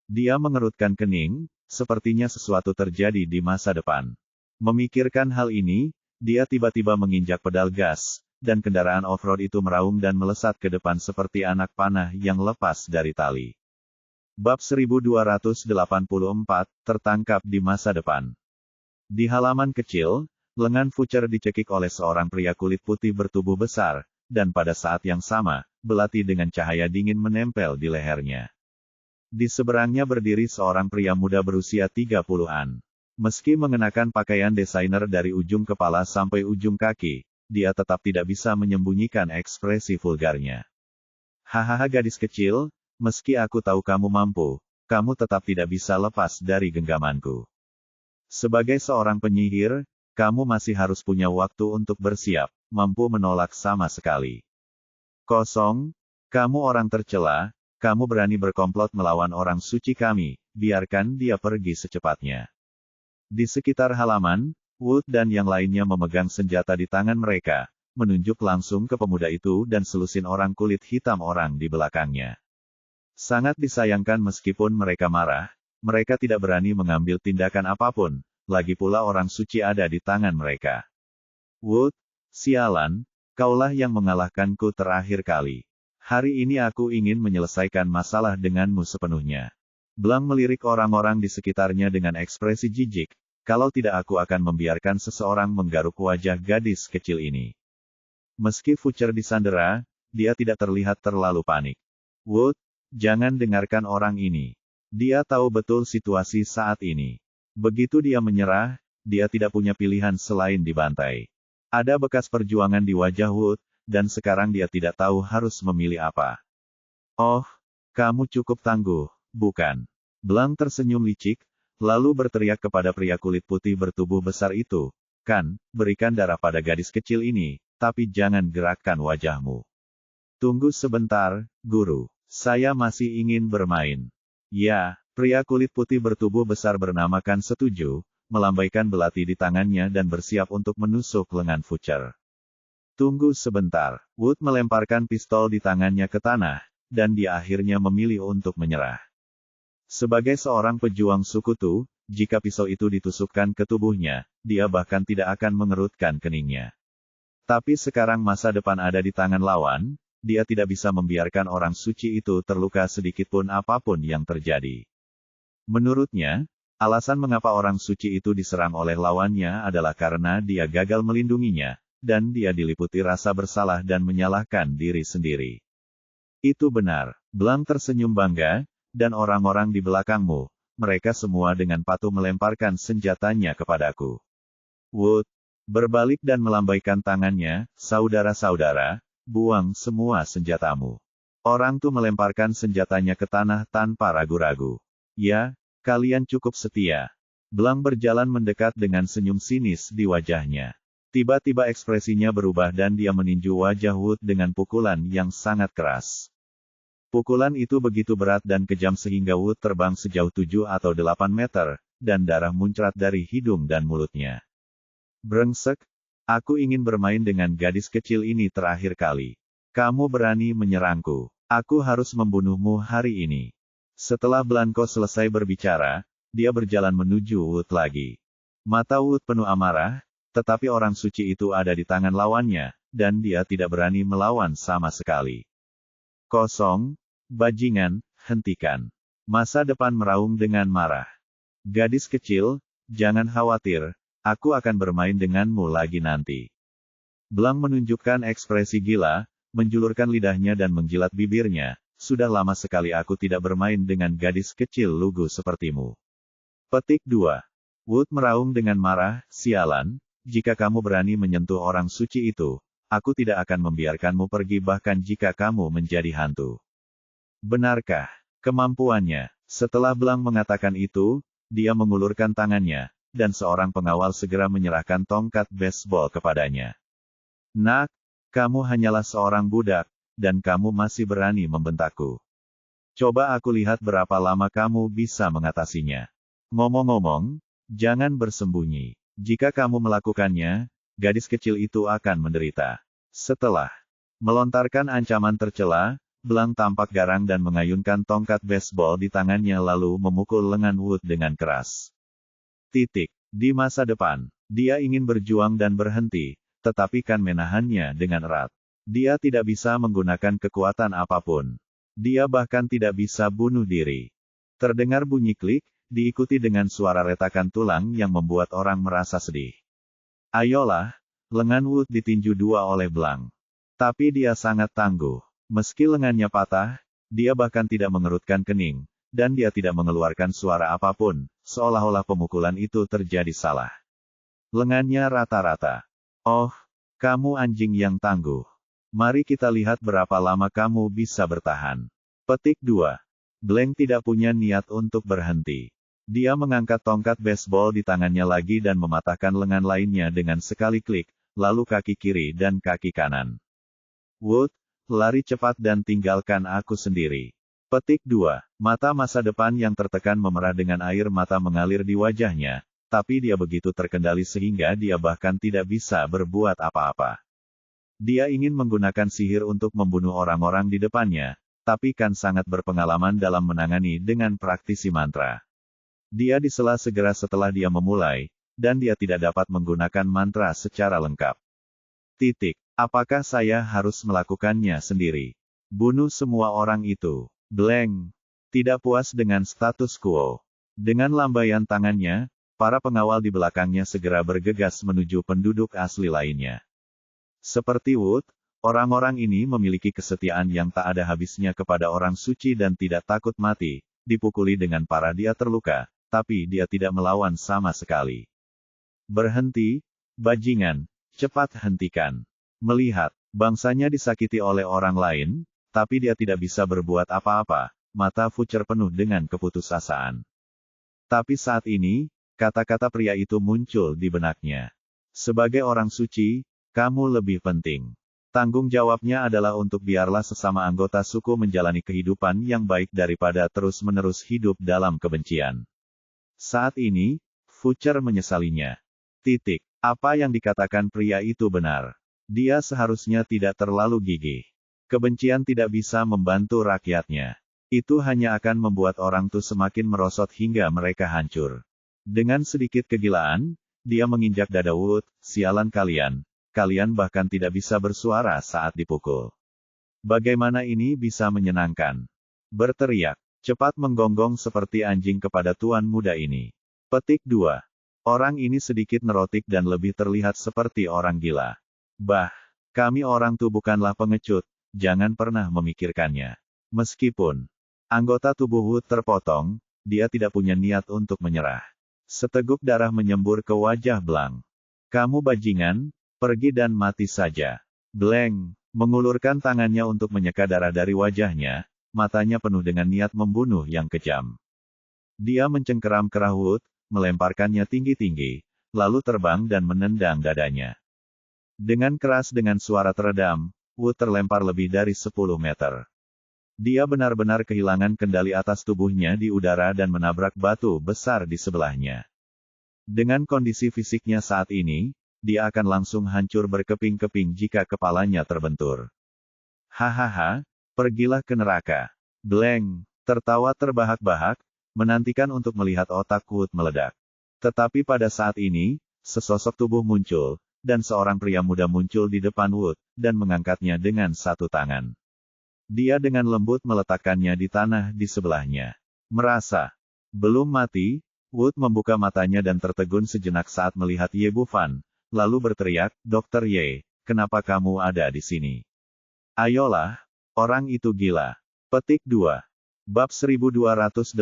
S1: Dia mengerutkan kening, sepertinya sesuatu terjadi di masa depan. Memikirkan hal ini, dia tiba-tiba menginjak pedal gas, dan kendaraan off-road itu meraung dan melesat ke depan seperti anak panah yang lepas dari tali. Bab 1284, tertangkap di masa depan. Di halaman kecil, lengan Fucher dicekik oleh seorang pria kulit putih bertubuh besar, dan pada saat yang sama, belati dengan cahaya dingin menempel di lehernya. Di seberangnya berdiri seorang pria muda berusia 30-an. Meski mengenakan pakaian desainer dari ujung kepala sampai ujung kaki, dia tetap tidak bisa menyembunyikan ekspresi vulgarnya. Hahaha gadis kecil, meski aku tahu kamu mampu, kamu tetap tidak bisa lepas dari genggamanku. Sebagai seorang penyihir, kamu masih harus punya waktu untuk bersiap, mampu menolak sama sekali. Kosong, kamu orang tercela, kamu berani berkomplot melawan orang suci kami, biarkan dia pergi secepatnya. Di sekitar halaman, Wood dan yang lainnya memegang senjata di tangan mereka, menunjuk langsung ke pemuda itu dan selusin orang kulit hitam orang di belakangnya. Sangat disayangkan meskipun mereka marah, mereka tidak berani mengambil tindakan apapun, lagi pula orang suci ada di tangan mereka. Wood, sialan, kaulah yang mengalahkanku terakhir kali. Hari ini aku ingin menyelesaikan masalah denganmu sepenuhnya. Blanc melirik orang-orang di sekitarnya dengan ekspresi jijik, kalau tidak aku akan membiarkan seseorang menggaruk wajah gadis kecil ini. Meski Fucher disandera, dia tidak terlihat terlalu panik. Wood, jangan dengarkan orang ini. Dia tahu betul situasi saat ini. Begitu dia menyerah, dia tidak punya pilihan selain dibantai. Ada bekas perjuangan di wajah Wood, dan sekarang dia tidak tahu harus memilih apa. Oh, kamu cukup tangguh, bukan? Blanc tersenyum licik, lalu berteriak kepada pria kulit putih bertubuh besar itu, kan, berikan darah pada gadis kecil ini, tapi jangan gerakkan wajahmu. Tunggu sebentar, guru, saya masih ingin bermain. Ya, pria kulit putih bertubuh besar bernama Kan setuju, melambaikan belati di tangannya dan bersiap untuk menusuk lengan Fucher. Tunggu sebentar, Wood melemparkan pistol di tangannya ke tanah, dan dia akhirnya memilih untuk menyerah. Sebagai seorang pejuang suku Tu, jika pisau itu ditusukkan ke tubuhnya, dia bahkan tidak akan mengerutkan keningnya. Tapi sekarang masa depan ada di tangan lawan, dia tidak bisa membiarkan orang suci itu terluka sedikitpun apapun yang terjadi. Menurutnya, alasan mengapa orang suci itu diserang oleh lawannya adalah karena dia gagal melindunginya, dan dia diliputi rasa bersalah dan menyalahkan diri sendiri. Itu benar, Blanc tersenyum bangga, dan orang-orang di belakangmu, mereka semua dengan patuh melemparkan senjatanya kepadaku. Wood berbalik dan melambaikan tangannya, saudara-saudara, buang semua senjatamu. Orang itu melemparkan senjatanya ke tanah tanpa ragu-ragu. Ya, kalian cukup setia. Blanc berjalan mendekat dengan senyum sinis di wajahnya. Tiba-tiba ekspresinya berubah dan dia meninju wajah Wood dengan pukulan yang sangat keras. Pukulan itu begitu berat dan kejam sehingga Wood terbang sejauh 7 atau 8 meter, dan darah muncrat dari hidung dan mulutnya. Brengsek, aku ingin bermain dengan gadis kecil ini terakhir kali. Kamu berani menyerangku. Aku harus membunuhmu hari ini. Setelah Blanco selesai berbicara, dia berjalan menuju Wood lagi. Mata Wood penuh amarah, tetapi orang suci itu ada di tangan lawannya, dan dia tidak berani melawan sama sekali. Kosong, bajingan, hentikan. Masa depan meraung dengan marah. Gadis kecil, jangan khawatir. Aku akan bermain denganmu lagi nanti. Blanc menunjukkan ekspresi gila, menjulurkan lidahnya dan menjilat bibirnya. Sudah lama sekali aku tidak bermain dengan gadis kecil lugu sepertimu. Petik 2. Wood meraung dengan marah, sialan, jika kamu berani menyentuh orang suci itu, aku tidak akan membiarkanmu pergi bahkan jika kamu menjadi hantu. Benarkah kemampuannya? Setelah Blanc mengatakan itu, dia mengulurkan tangannya, dan seorang pengawal segera menyerahkan tongkat baseball kepadanya. Nak, kamu hanyalah seorang budak, dan kamu masih berani membentakku. Coba aku lihat berapa lama kamu bisa mengatasinya. Ngomong-ngomong, jangan bersembunyi. Jika kamu melakukannya, gadis kecil itu akan menderita. Setelah melontarkan ancaman tercela, Blanc tampak garang dan mengayunkan tongkat baseball di tangannya lalu memukul lengan Wood dengan keras. Di masa depan, dia ingin berjuang dan berhenti, tetapi kan menahannya dengan erat. Dia tidak bisa menggunakan kekuatan apapun. Dia bahkan tidak bisa bunuh diri. Terdengar bunyi klik, diikuti dengan suara retakan tulang yang membuat orang merasa sedih. Ayolah, lengan Wood ditinju dua oleh Blanc. Tapi dia sangat tangguh. Meski lengannya patah, dia bahkan tidak mengerutkan kening. Dan dia tidak mengeluarkan suara apapun, seolah-olah pemukulan itu terjadi salah. Lengannya rata-rata. Oh, kamu anjing yang tangguh. Mari kita lihat berapa lama kamu bisa bertahan. Petik 2. Blanc tidak punya niat untuk berhenti. Dia mengangkat tongkat baseball di tangannya lagi dan mematahkan lengan lainnya dengan sekali klik, lalu kaki kiri dan kaki kanan. Wood, lari cepat dan tinggalkan aku sendiri. Petik 2. Mata masa depan yang tertekan memerah dengan air mata mengalir di wajahnya, tapi dia begitu terkendali sehingga dia bahkan tidak bisa berbuat apa-apa. Dia ingin menggunakan sihir untuk membunuh orang-orang di depannya, tapi kan sangat berpengalaman dalam menangani dengan praktisi mantra. Dia disela segera setelah dia memulai, dan dia tidak dapat menggunakan mantra secara lengkap. Apakah saya harus melakukannya sendiri? Bunuh semua orang itu. Blanc tidak puas dengan status quo. Dengan lambaian tangannya, para pengawal di belakangnya segera bergegas menuju penduduk asli lainnya. Seperti Wood, orang-orang ini memiliki kesetiaan yang tak ada habisnya kepada orang suci dan tidak takut mati. Dipukuli dengan parah dia terluka, tapi dia tidak melawan sama sekali. Berhenti, bajingan, cepat hentikan. Melihat bangsanya disakiti oleh orang lain, tapi dia tidak bisa berbuat apa-apa, mata Fucer penuh dengan keputusasaan. Tapi saat ini, kata-kata pria itu muncul di benaknya. Sebagai orang suci, kamu lebih penting. Tanggung jawabnya adalah untuk biarlah sesama anggota suku menjalani kehidupan yang baik daripada terus-menerus hidup dalam kebencian. Saat ini, Fucer menyesalinya. Apa yang dikatakan pria itu benar. Dia seharusnya tidak terlalu gigih. Kebencian tidak bisa membantu rakyatnya. Itu hanya akan membuat orang tuh semakin merosot hingga mereka hancur. Dengan sedikit kegilaan, dia menginjak dada Wood. Sialan kalian. Kalian bahkan tidak bisa bersuara saat dipukul. Bagaimana ini bisa menyenangkan? Berteriak. Cepat menggonggong seperti anjing kepada tuan muda ini. Petik 2. Orang ini sedikit nerotik dan lebih terlihat seperti orang gila. Bah, kami orang tuh bukanlah pengecut, jangan pernah memikirkannya. Meskipun anggota tubuh Wood terpotong, dia tidak punya niat untuk menyerah. Seteguk darah menyembur ke wajah Blank. Kamu bajingan, pergi dan mati saja. Blank mengulurkan tangannya untuk menyeka darah dari wajahnya, matanya penuh dengan niat membunuh yang kejam. Dia mencengkeram kerah Wood, melemparkannya tinggi-tinggi, lalu terbang dan menendang dadanya. Dengan keras dengan suara teredam, Wood terlempar lebih dari 10 meter. Dia benar-benar kehilangan kendali atas tubuhnya di udara dan menabrak batu besar di sebelahnya. Dengan kondisi fisiknya saat ini, dia akan langsung hancur berkeping-keping jika kepalanya terbentur. Hahaha, pergilah ke neraka. Blank tertawa terbahak-bahak, menantikan untuk melihat otak Wood meledak. Tetapi pada saat ini, sesosok tubuh muncul, dan seorang pria muda muncul di depan Wood, dan mengangkatnya dengan satu tangan. Dia dengan lembut meletakkannya di tanah di sebelahnya. Merasa belum mati, Wood membuka matanya dan tertegun sejenak saat melihat Ye Bufan, lalu berteriak, Dr. Ye, kenapa kamu ada di sini? Ayolah, orang itu gila. Petik 2. Bab 1285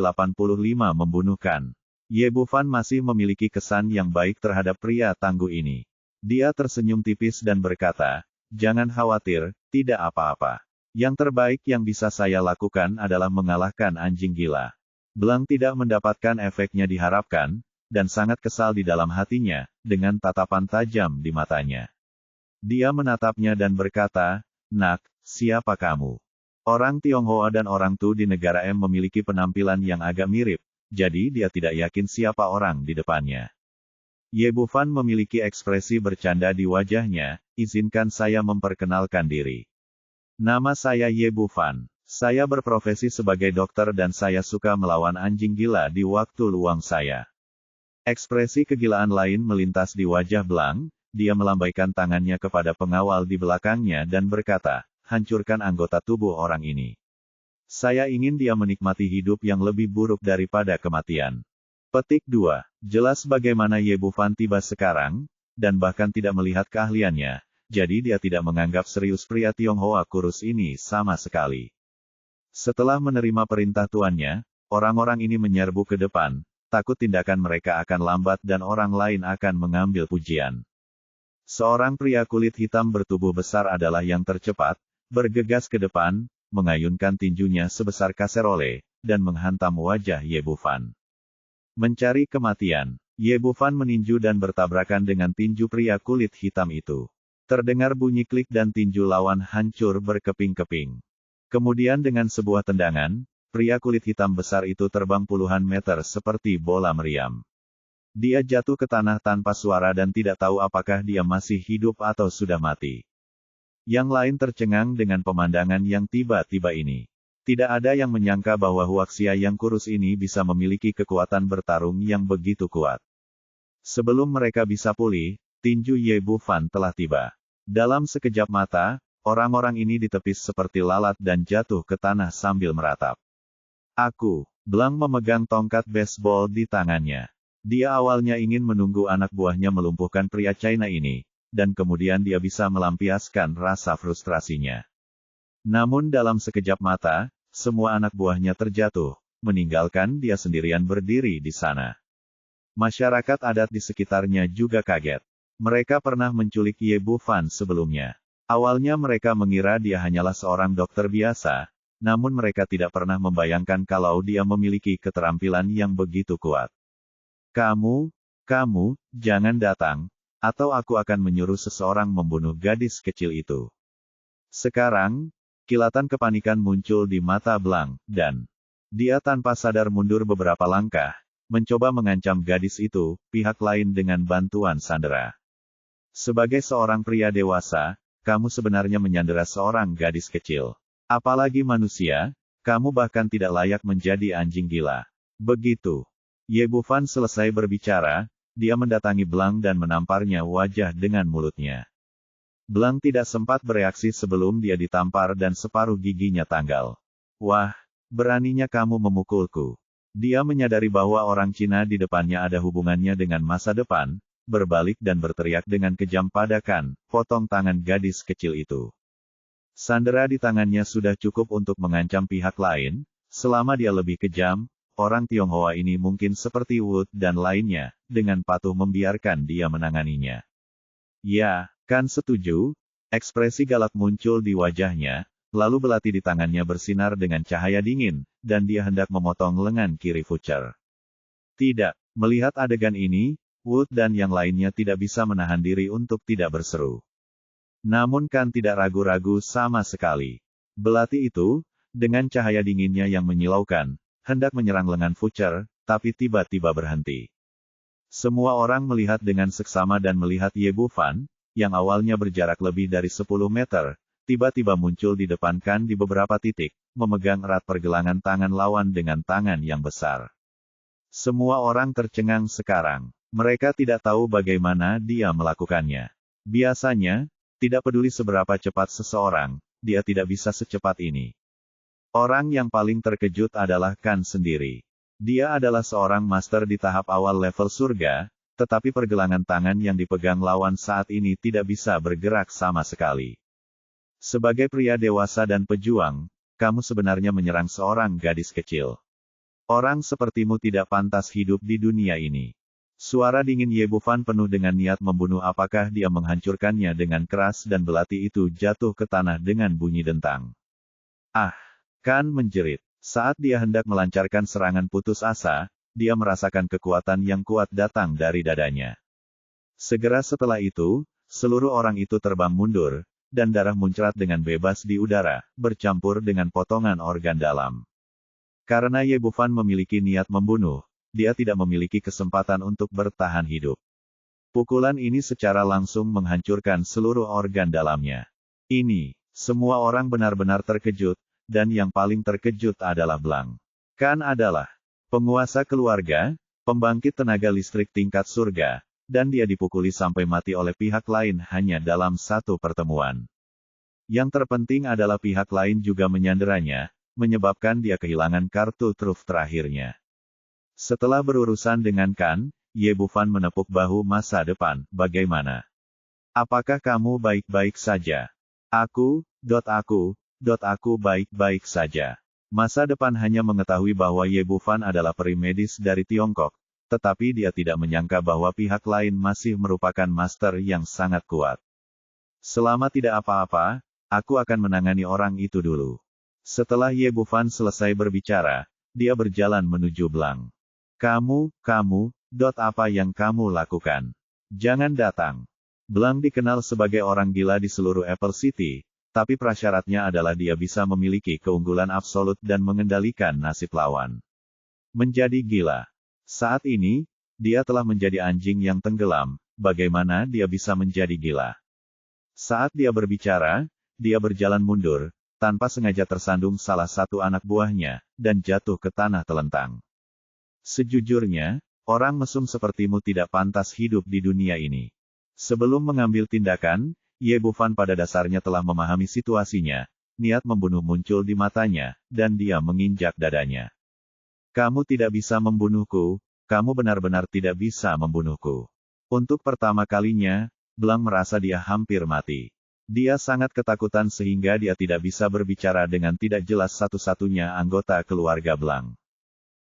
S1: membunuhkan. Ye Bufan masih memiliki kesan yang baik terhadap pria tangguh ini. Dia tersenyum tipis dan berkata, jangan khawatir, tidak apa-apa. Yang terbaik yang bisa saya lakukan adalah mengalahkan anjing gila. Blank tidak mendapatkan efeknya diharapkan, dan sangat kesal di dalam hatinya, dengan tatapan tajam di matanya. Dia menatapnya dan berkata, Nak, siapa kamu? Orang Tionghoa dan orang Tu di negara M memiliki penampilan yang agak mirip, jadi dia tidak yakin siapa orang di depannya. Ye Bufan memiliki ekspresi bercanda di wajahnya, izinkan saya memperkenalkan diri. Nama saya Ye Bufan. Saya berprofesi sebagai dokter dan saya suka melawan anjing gila di waktu luang saya. Ekspresi kegilaan lain melintas di wajah Blank, dia melambaikan tangannya kepada pengawal di belakangnya dan berkata, hancurkan anggota tubuh orang ini. Saya ingin dia menikmati hidup yang lebih buruk daripada kematian. Petik 2. Jelas bagaimana Ye Bufan tiba sekarang, dan bahkan tidak melihat keahliannya, jadi dia tidak menganggap serius pria Tionghoa kurus ini sama sekali. Setelah menerima perintah tuannya, orang-orang ini menyerbu ke depan, takut tindakan mereka akan lambat dan orang lain akan mengambil pujian. Seorang pria kulit hitam bertubuh besar adalah yang tercepat, bergegas ke depan, mengayunkan tinjunya sebesar kaserole, dan menghantam wajah Ye Bufan. Mencari kematian, Ye Bufan meninju dan bertabrakan dengan tinju pria kulit hitam itu. Terdengar bunyi klik dan tinju lawan hancur berkeping-keping. Kemudian dengan sebuah tendangan, pria kulit hitam besar itu terbang puluhan meter seperti bola meriam. Dia jatuh ke tanah tanpa suara dan tidak tahu apakah dia masih hidup atau sudah mati. Yang lain tercengang dengan pemandangan yang tiba-tiba ini. Tidak ada yang menyangka bahwa Huaxia yang kurus ini bisa memiliki kekuatan bertarung yang begitu kuat. Sebelum mereka bisa pulih, tinju Ye Bufan telah tiba. Dalam sekejap mata, orang-orang ini ditepis seperti lalat dan jatuh ke tanah sambil meratap. Blank memegang tongkat baseball di tangannya. Dia awalnya ingin menunggu anak buahnya melumpuhkan pria China ini, dan kemudian dia bisa melampiaskan rasa frustrasinya. Namun dalam sekejap mata, semua anak buahnya terjatuh, meninggalkan dia sendirian berdiri di sana. Masyarakat adat di sekitarnya juga kaget. Mereka pernah menculik Ye Bufan sebelumnya. Awalnya mereka mengira dia hanyalah seorang dokter biasa, namun mereka tidak pernah membayangkan kalau dia memiliki keterampilan yang begitu kuat. Kamu, jangan datang, atau aku akan menyuruh seseorang membunuh gadis kecil itu. Sekarang, kilatan kepanikan muncul di mata Blank, dan dia tanpa sadar mundur beberapa langkah, mencoba mengancam gadis itu, pihak lain dengan bantuan sandera. Sebagai seorang pria dewasa, kamu sebenarnya menyandera seorang gadis kecil. Apalagi manusia, Kamu bahkan tidak layak menjadi anjing gila. Begitu Ye Bufan selesai berbicara, dia mendatangi Blanc dan menamparnya wajah dengan mulutnya. Blanc tidak sempat bereaksi sebelum dia ditampar dan separuh giginya tanggal. Wah, beraninya kamu memukulku. Dia menyadari bahwa orang Cina di depannya ada hubungannya dengan masa depan, berbalik dan berteriak dengan kejam pada Kan, potong tangan gadis kecil itu. Sandera di tangannya sudah cukup untuk mengancam pihak lain, selama dia lebih kejam, orang Tionghoa ini mungkin seperti Wood dan lainnya, dengan patuh membiarkan dia menanganinya. Ya, Kan setuju, ekspresi galak muncul di wajahnya, lalu belati di tangannya bersinar dengan cahaya dingin, dan dia hendak memotong lengan kiri Fucher. Tidak, melihat adegan ini, Wood dan yang lainnya tidak bisa menahan diri untuk tidak berseru. Namun Kan tidak ragu-ragu sama sekali. Belati itu, dengan cahaya dinginnya yang menyilaukan, hendak menyerang lengan Fucher, tapi tiba-tiba berhenti. Semua orang melihat dengan seksama dan melihat Ye Bufan, yang awalnya berjarak lebih dari 10 meter, tiba-tiba muncul di depan Kan di beberapa titik, memegang erat pergelangan tangan lawan dengan tangan yang besar. Semua orang tercengang sekarang. Mereka tidak tahu bagaimana dia melakukannya. Biasanya, tidak peduli seberapa cepat seseorang, dia tidak bisa secepat ini. Orang yang paling terkejut adalah Kan sendiri. Dia adalah seorang master di tahap awal level surga, tetapi pergelangan tangan yang dipegang lawan saat ini tidak bisa bergerak sama sekali. Sebagai pria dewasa dan pejuang, kamu sebenarnya menyerang seorang gadis kecil. Orang sepertimu tidak pantas hidup di dunia ini. Suara dingin Ye Bufan penuh dengan niat membunuh. Apakah dia menghancurkannya dengan keras dan belati itu jatuh ke tanah dengan bunyi dentang. Ah! Kan menjerit. Saat dia hendak melancarkan serangan putus asa, dia merasakan kekuatan yang kuat datang dari dadanya. Segera setelah itu, seluruh orang itu terbang mundur, dan darah muncrat dengan bebas di udara, bercampur dengan potongan organ dalam. Karena Ye Bufan memiliki niat membunuh, dia tidak memiliki kesempatan untuk bertahan hidup. Pukulan ini secara langsung menghancurkan seluruh organ dalamnya. Ini, semua orang benar-benar terkejut, dan yang paling terkejut adalah Blanc. Kan adalah penguasa keluarga, pembangkit tenaga listrik tingkat surga, dan dia dipukuli sampai mati oleh pihak lain hanya dalam satu pertemuan. Yang terpenting adalah pihak lain juga menyanderanya, menyebabkan dia kehilangan kartu truf terakhirnya. Setelah berurusan dengan Kan, Ye Bufan menepuk bahu masa depan. Bagaimana? Apakah kamu baik-baik saja? Aku baik-baik saja. Masa depan hanya mengetahui bahwa Ye Bufan adalah peri medis dari Tiongkok, tetapi dia tidak menyangka bahwa pihak lain masih merupakan master yang sangat kuat. Selama tidak apa-apa, aku akan menangani orang itu dulu. Setelah Ye Bufan selesai berbicara, dia berjalan menuju Blanc. Apa yang kamu lakukan? Jangan datang. Blanc dikenal sebagai orang gila di seluruh Apple City, tapi prasyaratnya adalah dia bisa memiliki keunggulan absolut dan mengendalikan nasib lawan. Menjadi gila. Saat ini, dia telah menjadi anjing yang tenggelam, bagaimana dia bisa menjadi gila? Saat dia berbicara, dia berjalan mundur, tanpa sengaja tersandung salah satu anak buahnya, dan jatuh ke tanah telentang. Sejujurnya, orang mesum sepertimu tidak pantas hidup di dunia ini. Sebelum mengambil tindakan, Ye Bufan pada dasarnya telah memahami situasinya, niat membunuh muncul di matanya, dan dia menginjak dadanya. Kamu tidak bisa membunuhku, kamu benar-benar tidak bisa membunuhku. Untuk pertama kalinya, Blanc merasa dia hampir mati. Dia sangat ketakutan sehingga dia tidak bisa berbicara dengan tidak jelas. Satu-satunya anggota keluarga Blanc.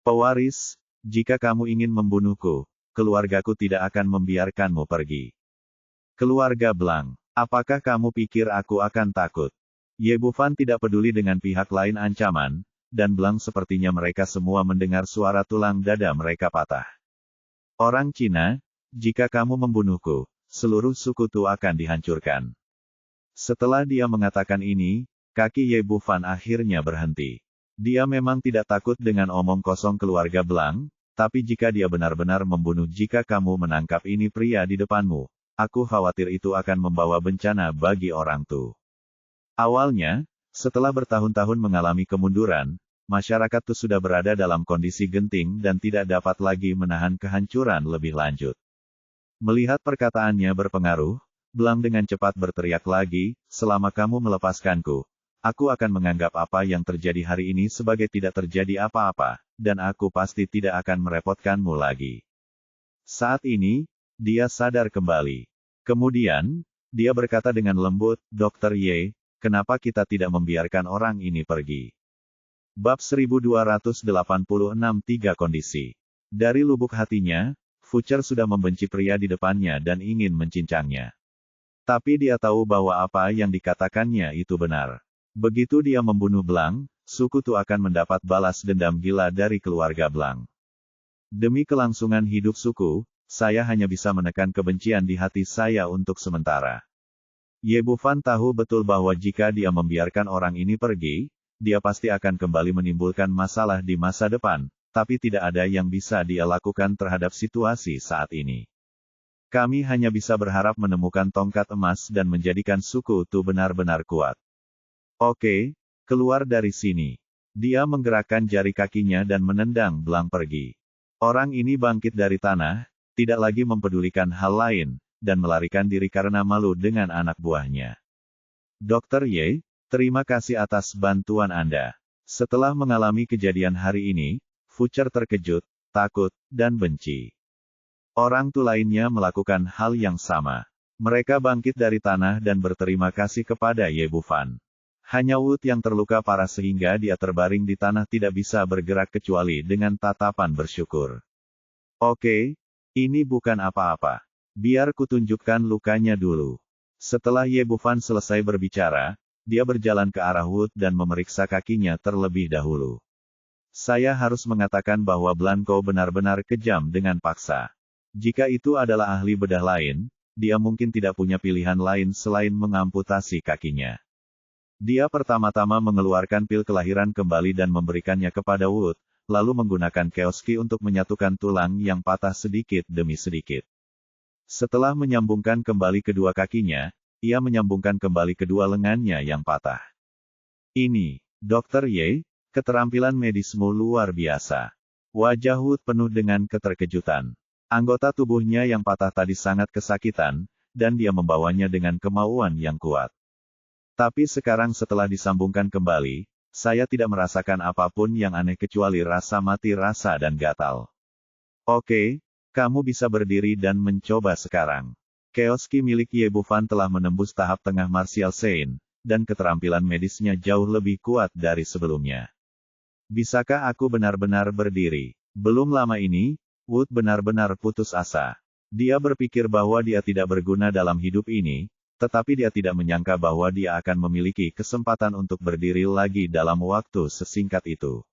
S1: Pewaris, jika kamu ingin membunuhku, keluargaku tidak akan membiarkanmu pergi. Keluarga Blanc, apakah kamu pikir aku akan takut? Ye Bufan tidak peduli dengan pihak lain ancaman, dan Blanc sepertinya mereka semua mendengar suara tulang dada mereka patah. Orang Cina, jika kamu membunuhku, seluruh sukutu akan dihancurkan. Setelah dia mengatakan ini, kaki Ye Bufan akhirnya berhenti. Dia memang tidak takut dengan omong kosong keluarga Blanc, tapi jika dia benar-benar membunuh, jika kamu menangkap ini pria di depanmu, aku khawatir itu akan membawa bencana bagi orang Tu. Awalnya, setelah bertahun-tahun mengalami kemunduran, Masyarakat Tu sudah berada dalam kondisi genting dan tidak dapat lagi menahan kehancuran lebih lanjut. Melihat perkataannya berpengaruh, Blanc dengan cepat berteriak lagi, selama kamu melepaskanku, aku akan menganggap apa yang terjadi hari ini sebagai tidak terjadi apa-apa, dan aku pasti tidak akan merepotkanmu lagi. Saat ini, dia sadar kembali. Kemudian, dia berkata dengan lembut, Dr. Ye, kenapa kita tidak membiarkan orang ini pergi? Bab 1286 3 kondisi. Dari lubuk hatinya, Fucher sudah membenci pria di depannya dan ingin mencincangnya. Tapi dia tahu bahwa apa yang dikatakannya itu benar. Begitu dia membunuh Blanc, suku Tu akan mendapat balas dendam gila dari keluarga Blanc. Demi kelangsungan hidup suku, saya hanya bisa menekan kebencian di hati saya untuk sementara. Ye Bufan tahu betul bahwa jika dia membiarkan orang ini pergi, dia pasti akan kembali menimbulkan masalah di masa depan, tapi tidak ada yang bisa dia lakukan terhadap situasi saat ini. Kami hanya bisa berharap menemukan tongkat emas dan menjadikan suku Tu benar-benar kuat. Oke, keluar dari sini. Dia menggerakkan jari kakinya dan menendang Blanc pergi. Orang ini bangkit dari tanah, tidak lagi mempedulikan hal lain, dan melarikan diri karena malu dengan anak buahnya. Dr. Ye, terima kasih atas bantuan Anda. Setelah mengalami kejadian hari ini, Fucher terkejut, takut, dan benci. Orang Tu lainnya melakukan hal yang sama. Mereka bangkit dari tanah dan berterima kasih kepada Ye Bufan. Hanya Wood yang terluka parah sehingga dia terbaring di tanah tidak bisa bergerak kecuali dengan tatapan bersyukur. Oke, ini bukan apa-apa. Biar kutunjukkan lukanya dulu. Setelah Ye Bufan selesai berbicara, dia berjalan ke arah Wood dan memeriksa kakinya terlebih dahulu. Saya harus mengatakan bahwa Blanco benar-benar kejam dengan paksa. Jika itu adalah ahli bedah lain, dia mungkin tidak punya pilihan lain selain mengamputasi kakinya. Dia pertama-tama mengeluarkan pil kelahiran kembali dan memberikannya kepada Wood, lalu menggunakan Keoski untuk menyatukan tulang yang patah sedikit demi sedikit. Setelah menyambungkan kembali kedua kakinya, ia menyambungkan kembali kedua lengannya yang patah. Ini, Dr. Ye, keterampilan medismu luar biasa. Wajah Wood penuh dengan keterkejutan. Anggota tubuhnya yang patah tadi sangat kesakitan, dan dia membawanya dengan kemauan yang kuat. Tapi sekarang setelah disambungkan kembali, saya tidak merasakan apapun yang aneh kecuali rasa mati rasa dan gatal. Oke, kamu bisa berdiri dan mencoba sekarang. Keoski milik Ye Bufan telah menembus tahap tengah Martial Saint, dan keterampilan medisnya jauh lebih kuat dari sebelumnya. Bisakah aku benar-benar berdiri? Belum lama ini, Wood benar-benar putus asa. Dia berpikir bahwa dia tidak berguna dalam hidup ini, tetapi dia tidak menyangka bahwa dia akan memiliki kesempatan untuk berdiri lagi dalam waktu sesingkat itu.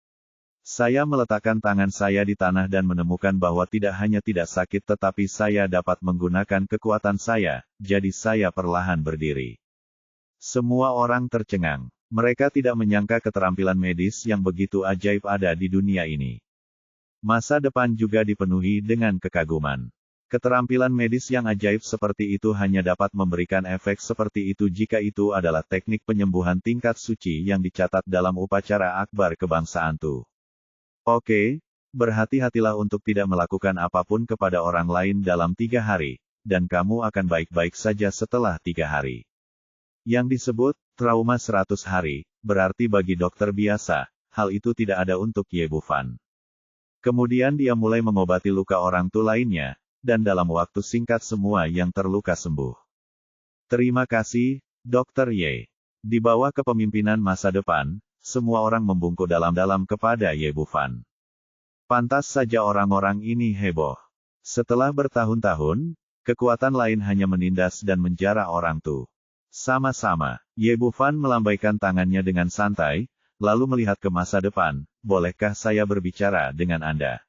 S1: Saya meletakkan tangan saya di tanah dan menemukan bahwa tidak hanya tidak sakit tetapi saya dapat menggunakan kekuatan saya, jadi saya perlahan berdiri. Semua orang tercengang. Mereka tidak menyangka keterampilan medis yang begitu ajaib ada di dunia ini. Masa depan juga dipenuhi dengan kekaguman. Keterampilan medis yang ajaib seperti itu hanya dapat memberikan efek seperti itu jika itu adalah teknik penyembuhan tingkat suci yang dicatat dalam upacara akbar kebangsaan Tu. Oke, berhati-hatilah untuk tidak melakukan apapun kepada orang lain dalam 3 hari, dan kamu akan baik-baik saja setelah 3 hari. Yang disebut, trauma 100 hari, berarti bagi dokter biasa, hal itu tidak ada untuk Ye Bufan. Kemudian dia mulai mengobati luka orang Tu lainnya, dan dalam waktu singkat semua yang terluka sembuh. Terima kasih, Dr. Ye. Di bawah kepemimpinan masa depan, semua orang membungkuk dalam-dalam kepada Ye Bufan. Pantas saja orang-orang ini heboh. Setelah bertahun-tahun, kekuatan lain hanya menindas dan menjara orang Tu. Sama-sama, Ye Bufan melambaikan tangannya dengan santai, lalu melihat ke masa depan, bolehkah saya berbicara dengan Anda?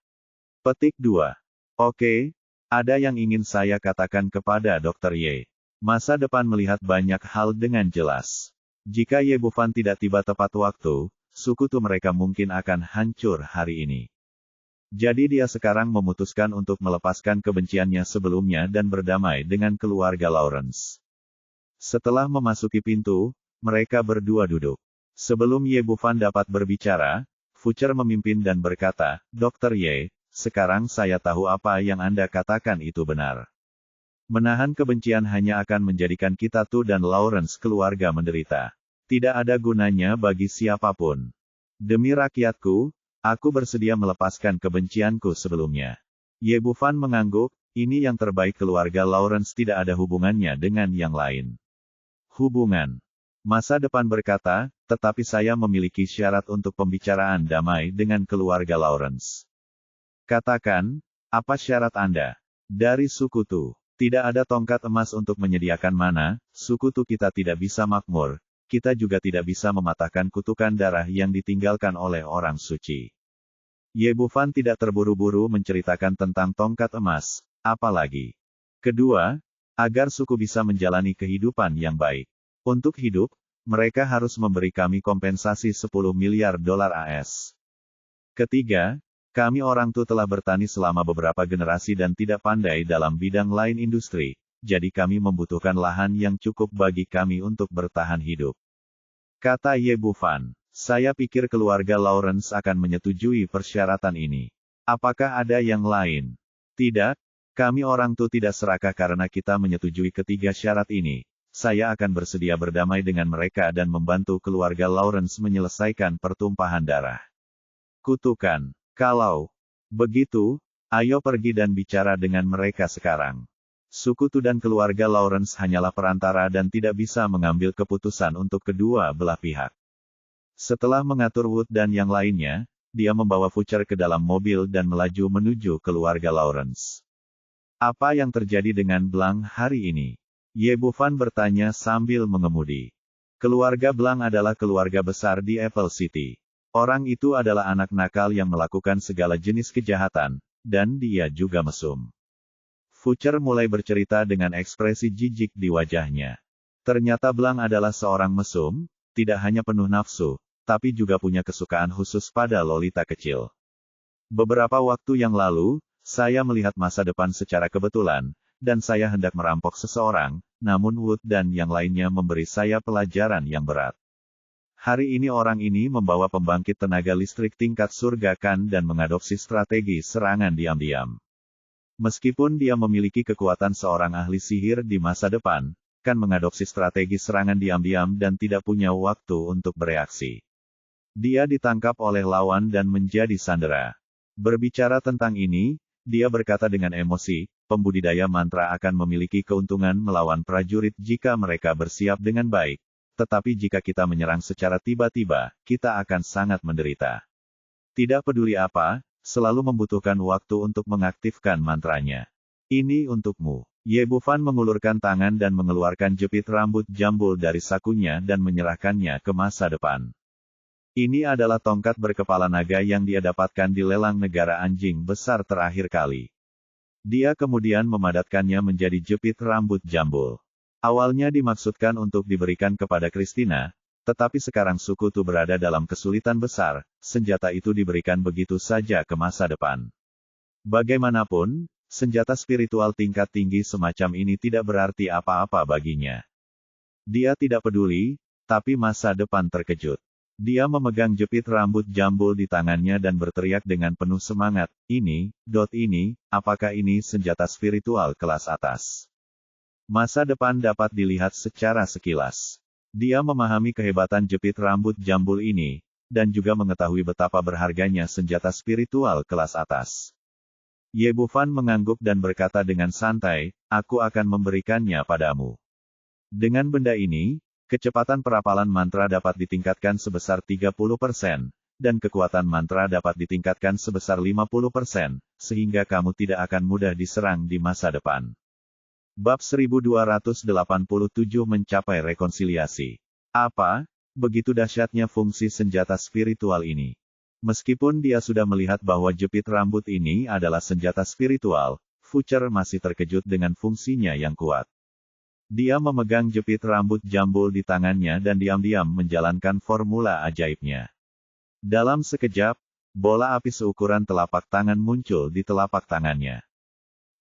S1: Petik 2. Oke, ada yang ingin saya katakan kepada Dr. Ye. Masa depan melihat banyak hal dengan jelas. Jika Ye Bufan tidak tiba tepat waktu, suku Tu mereka mungkin akan hancur hari ini. Jadi dia sekarang memutuskan untuk melepaskan kebenciannya sebelumnya dan berdamai dengan keluarga Lawrence. Setelah memasuki pintu, mereka berdua duduk. Sebelum Ye Bufan dapat berbicara, Future memimpin dan berkata, Dr. Ye, sekarang saya tahu apa yang Anda katakan itu benar. Menahan kebencian hanya akan menjadikan kita Tu dan Lawrence keluarga menderita. Tidak ada gunanya bagi siapapun. Demi rakyatku, aku bersedia melepaskan kebencianku sebelumnya. Ye Bufan mengangguk, ini yang terbaik keluarga Lawrence tidak ada hubungannya dengan yang lain. Hubungan. Masa depan berkata, tetapi saya memiliki syarat untuk pembicaraan damai dengan keluarga Lawrence. Katakan, apa syarat Anda? Dari suku Tu. Tidak ada tongkat emas untuk menyediakan mana, suku Tu kita tidak bisa makmur, kita juga tidak bisa mematahkan kutukan darah yang ditinggalkan oleh orang suci. Ye Bufan tidak terburu-buru menceritakan tentang tongkat emas, apalagi. Kedua, agar suku bisa menjalani kehidupan yang baik. Untuk hidup, mereka harus memberi kami kompensasi 10 miliar dolar AS. Ketiga, kami orang Tu telah bertani selama beberapa generasi dan tidak pandai dalam bidang lain industri, jadi kami membutuhkan lahan yang cukup bagi kami untuk bertahan hidup. Kata Ye Bufan, saya pikir keluarga Lawrence akan menyetujui persyaratan ini. Apakah ada yang lain? Tidak, kami orang Tu tidak serakah karena kita menyetujui ketiga syarat ini. Saya akan bersedia berdamai dengan mereka dan membantu keluarga Lawrence menyelesaikan pertumpahan darah. Kutukan. Kalau begitu, ayo pergi dan bicara dengan mereka sekarang. Suku Tu dan keluarga Lawrence hanyalah perantara dan tidak bisa mengambil keputusan untuk kedua belah pihak. Setelah mengatur Wood dan yang lainnya, dia membawa Future ke dalam mobil dan melaju menuju keluarga Lawrence. Apa yang terjadi dengan Blanc hari ini? Ye Bufan bertanya sambil mengemudi. Keluarga Blanc adalah keluarga besar di Apple City. Orang itu adalah anak nakal yang melakukan segala jenis kejahatan, dan dia juga mesum. Future mulai bercerita dengan ekspresi jijik di wajahnya. Ternyata Blanc adalah seorang mesum, tidak hanya penuh nafsu, tapi juga punya kesukaan khusus pada lolita kecil. Beberapa waktu yang lalu, saya melihat masa depan secara kebetulan, dan saya hendak merampok seseorang, namun Wood dan yang lainnya memberi saya pelajaran yang berat. Hari ini orang ini membawa pembangkit tenaga listrik tingkat surga kan dan mengadopsi strategi serangan diam-diam. Meskipun dia memiliki kekuatan seorang ahli sihir di masa depan, kan mengadopsi strategi serangan diam-diam dan tidak punya waktu untuk bereaksi. Dia ditangkap oleh lawan dan menjadi sandera. Berbicara tentang ini, dia berkata dengan emosi, pembudidaya mantra akan memiliki keuntungan melawan prajurit jika mereka bersiap dengan baik, tetapi jika kita menyerang secara tiba-tiba, kita akan sangat menderita. Tidak peduli apa, selalu membutuhkan waktu untuk mengaktifkan mantranya. Ini untukmu. Ye Bufan mengulurkan tangan dan mengeluarkan jepit rambut jambul dari sakunya dan menyerahkannya ke masa depan. Ini adalah tongkat berkepala naga yang dia dapatkan di lelang negara anjing besar terakhir kali. Dia kemudian memadatkannya menjadi jepit rambut jambul. Awalnya dimaksudkan untuk diberikan kepada Christina, tetapi sekarang suku Tu berada dalam kesulitan besar, senjata itu diberikan begitu saja ke masa depan. Bagaimanapun, senjata spiritual tingkat tinggi semacam ini tidak berarti apa-apa baginya. Dia tidak peduli, tapi masa depan terkejut. Dia memegang jepit rambut jambul di tangannya dan berteriak dengan penuh semangat, ini, apakah ini senjata spiritual kelas atas? Masa depan dapat dilihat secara sekilas. Dia memahami kehebatan jepit rambut jambul ini, dan juga mengetahui betapa berharganya senjata spiritual kelas atas. Ye Bufan mengangguk dan berkata dengan santai, aku akan memberikannya padamu. Dengan benda ini, kecepatan perapalan mantra dapat ditingkatkan sebesar 30%, dan kekuatan mantra dapat ditingkatkan sebesar 50%, sehingga kamu tidak akan mudah diserang di masa depan. Bab 1287 mencapai rekonsiliasi. Apa? Begitu dahsyatnya fungsi senjata spiritual ini. Meskipun dia sudah melihat bahwa jepit rambut ini adalah senjata spiritual, Future masih terkejut dengan fungsinya yang kuat. Dia memegang jepit rambut jambul di tangannya dan diam-diam menjalankan formula ajaibnya. Dalam sekejap, bola api seukuran telapak tangan muncul di telapak tangannya.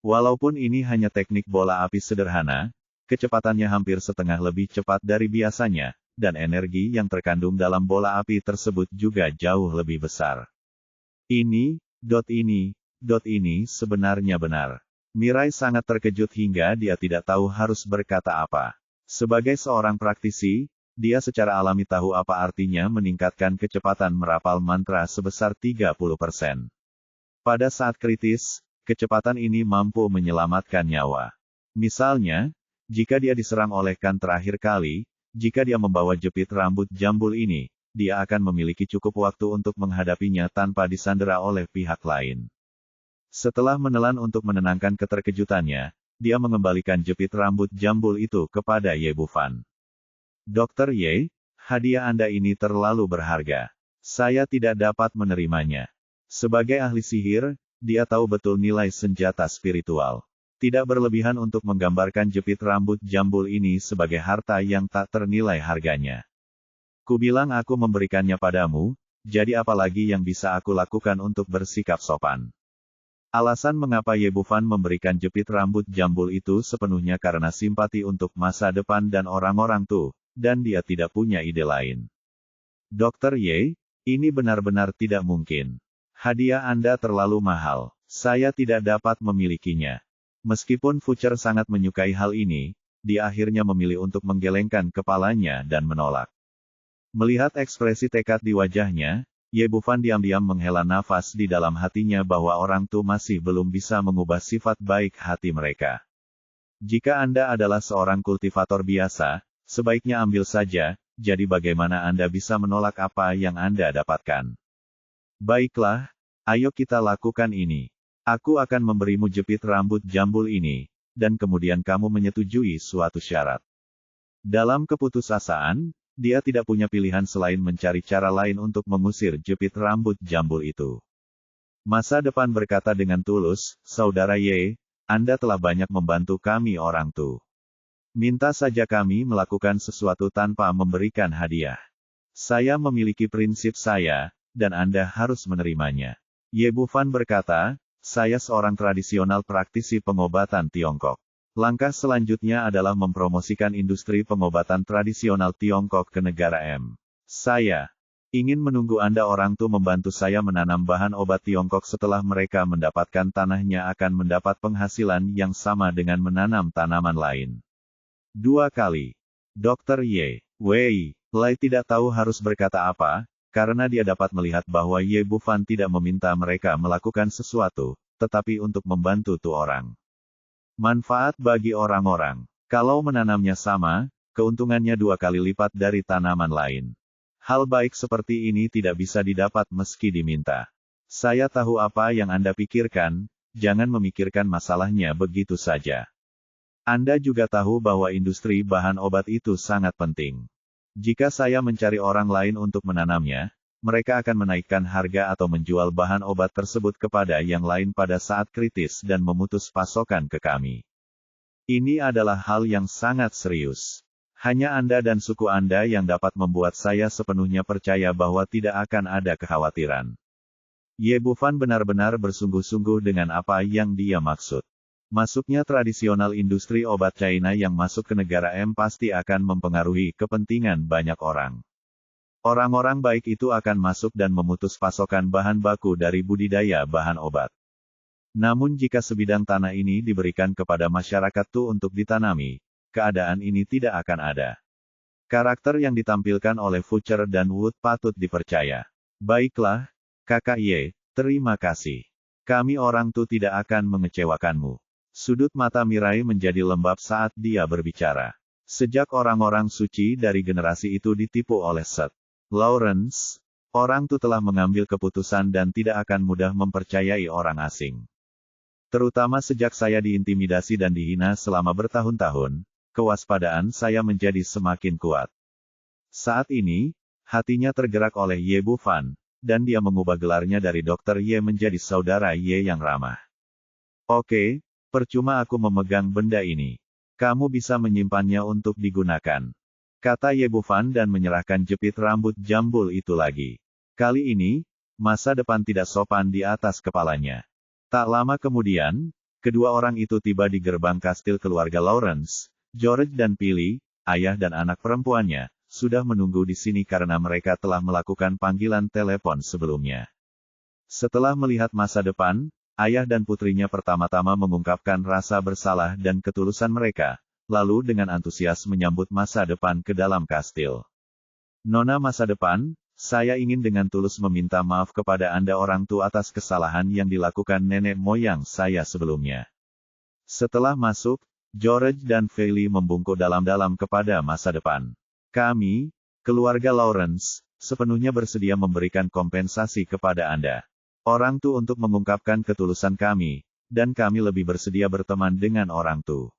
S1: Walaupun ini hanya teknik bola api sederhana, kecepatannya hampir setengah lebih cepat dari biasanya, dan energi yang terkandung dalam bola api tersebut juga jauh lebih besar. Ini sebenarnya benar. Mirai sangat terkejut hingga dia tidak tahu harus berkata apa. Sebagai seorang praktisi, dia secara alami tahu apa artinya meningkatkan kecepatan merapal mantra sebesar 30%. Pada saat kritis, kecepatan ini mampu menyelamatkan nyawa. Misalnya, jika dia diserang oleh Khan terakhir kali, jika dia membawa jepit rambut jambul ini, dia akan memiliki cukup waktu untuk menghadapinya tanpa disandera oleh pihak lain. Setelah menelan untuk menenangkan keterkejutannya, dia mengembalikan jepit rambut jambul itu kepada Ye Bufan. Dr. Ye, hadiah Anda ini terlalu berharga. Saya tidak dapat menerimanya. Sebagai ahli sihir, dia tahu betul nilai senjata spiritual. Tidak berlebihan untuk menggambarkan jepit rambut jambul ini sebagai harta yang tak ternilai harganya. Kubilang aku memberikannya padamu, jadi apalagi yang bisa aku lakukan untuk bersikap sopan? Alasan mengapa Ye Bufan memberikan jepit rambut jambul itu sepenuhnya karena simpati untuk masa depan dan orang-orang Tu, dan dia tidak punya ide lain. Dr. Ye, ini benar-benar tidak mungkin. Hadiah Anda terlalu mahal, saya tidak dapat memilikinya. Meskipun Fucher sangat menyukai hal ini, dia akhirnya memilih untuk menggelengkan kepalanya dan menolak. Melihat ekspresi tekad di wajahnya, Ye Bufan diam-diam menghela nafas di dalam hatinya bahwa orang Tu masih belum bisa mengubah sifat baik hati mereka. Jika Anda adalah seorang kultivator biasa, sebaiknya ambil saja, jadi bagaimana Anda bisa menolak apa yang Anda dapatkan? Baiklah, ayo kita lakukan ini. Aku akan memberimu jepit rambut jambul ini, dan kemudian kamu menyetujui suatu syarat. Dalam keputusasaan, dia tidak punya pilihan selain mencari cara lain untuk mengusir jepit rambut jambul itu. Masa depan berkata dengan tulus, Saudara Ye, Anda telah banyak membantu kami orang Tu. Minta saja kami melakukan sesuatu tanpa memberikan hadiah. Saya memiliki prinsip saya, dan Anda harus menerimanya. Ye Bufan berkata, saya seorang tradisional praktisi pengobatan Tiongkok. Langkah selanjutnya adalah mempromosikan industri pengobatan tradisional Tiongkok ke negara M. Saya ingin menunggu Anda orang Tu membantu saya menanam bahan obat Tiongkok setelah mereka mendapatkan tanahnya akan mendapat penghasilan yang sama dengan menanam tanaman lain. 2 kali. Dr. Ye Wei Lai tidak tahu harus berkata apa, karena dia dapat melihat bahwa Ye Bufan tidak meminta mereka melakukan sesuatu, tetapi untuk membantu tu orang. Manfaat bagi orang-orang. Kalau menanamnya sama, keuntungannya 2 kali lipat dari tanaman lain. Hal baik seperti ini tidak bisa didapat meski diminta. Saya tahu apa yang Anda pikirkan, jangan memikirkan masalahnya begitu saja. Anda juga tahu bahwa industri bahan obat itu sangat penting. Jika saya mencari orang lain untuk menanamnya, mereka akan menaikkan harga atau menjual bahan obat tersebut kepada yang lain pada saat kritis dan memutus pasokan ke kami. Ini adalah hal yang sangat serius. Hanya Anda dan suku Anda yang dapat membuat saya sepenuhnya percaya bahwa tidak akan ada kekhawatiran. Ye Bufan benar-benar bersungguh-sungguh dengan apa yang dia maksud. Masuknya tradisional industri obat China yang masuk ke negara M pasti akan mempengaruhi kepentingan banyak orang. Orang-orang baik itu akan masuk dan memutus pasokan bahan baku dari budidaya bahan obat. Namun jika sebidang tanah ini diberikan kepada masyarakat Tu untuk ditanami, keadaan ini tidak akan ada. Karakter yang ditampilkan oleh Fucher dan Wood patut dipercaya. Baiklah, Kakak Ye, terima kasih. Kami orang Tu tidak akan mengecewakanmu. Sudut mata Mirai menjadi lembab saat dia berbicara. Sejak orang-orang suci dari generasi itu ditipu oleh Seth Lawrence, orang Tu telah mengambil keputusan dan tidak akan mudah mempercayai orang asing. Terutama sejak saya diintimidasi dan dihina selama bertahun-tahun, kewaspadaan saya menjadi semakin kuat. Saat ini, hatinya tergerak oleh Ye Bufan, dan dia mengubah gelarnya dari Dr. Ye menjadi Saudara Ye yang ramah. Oke. Percuma aku memegang benda ini. Kamu bisa menyimpannya untuk digunakan. Kata Ye Bufan dan menyerahkan jepit rambut jambul itu lagi. Kali ini, masa depan tidak sopan di atas kepalanya. Tak lama kemudian, kedua orang itu tiba di gerbang kastil keluarga Lawrence, George dan Pili, ayah dan anak perempuannya, sudah menunggu di sini karena mereka telah melakukan panggilan telepon sebelumnya. Setelah melihat masa depan, ayah dan putrinya pertama-tama mengungkapkan rasa bersalah dan ketulusan mereka, lalu dengan antusias menyambut masa depan ke dalam kastil. Nona masa depan, saya ingin dengan tulus meminta maaf kepada Anda orang tua atas kesalahan yang dilakukan nenek moyang saya sebelumnya. Setelah masuk, George dan Feli membungkuk dalam-dalam kepada masa depan. Kami, keluarga Lawrence, sepenuhnya bersedia memberikan kompensasi kepada Anda. Orang tua untuk mengungkapkan ketulusan kami, dan kami lebih bersedia berteman dengan orang tua.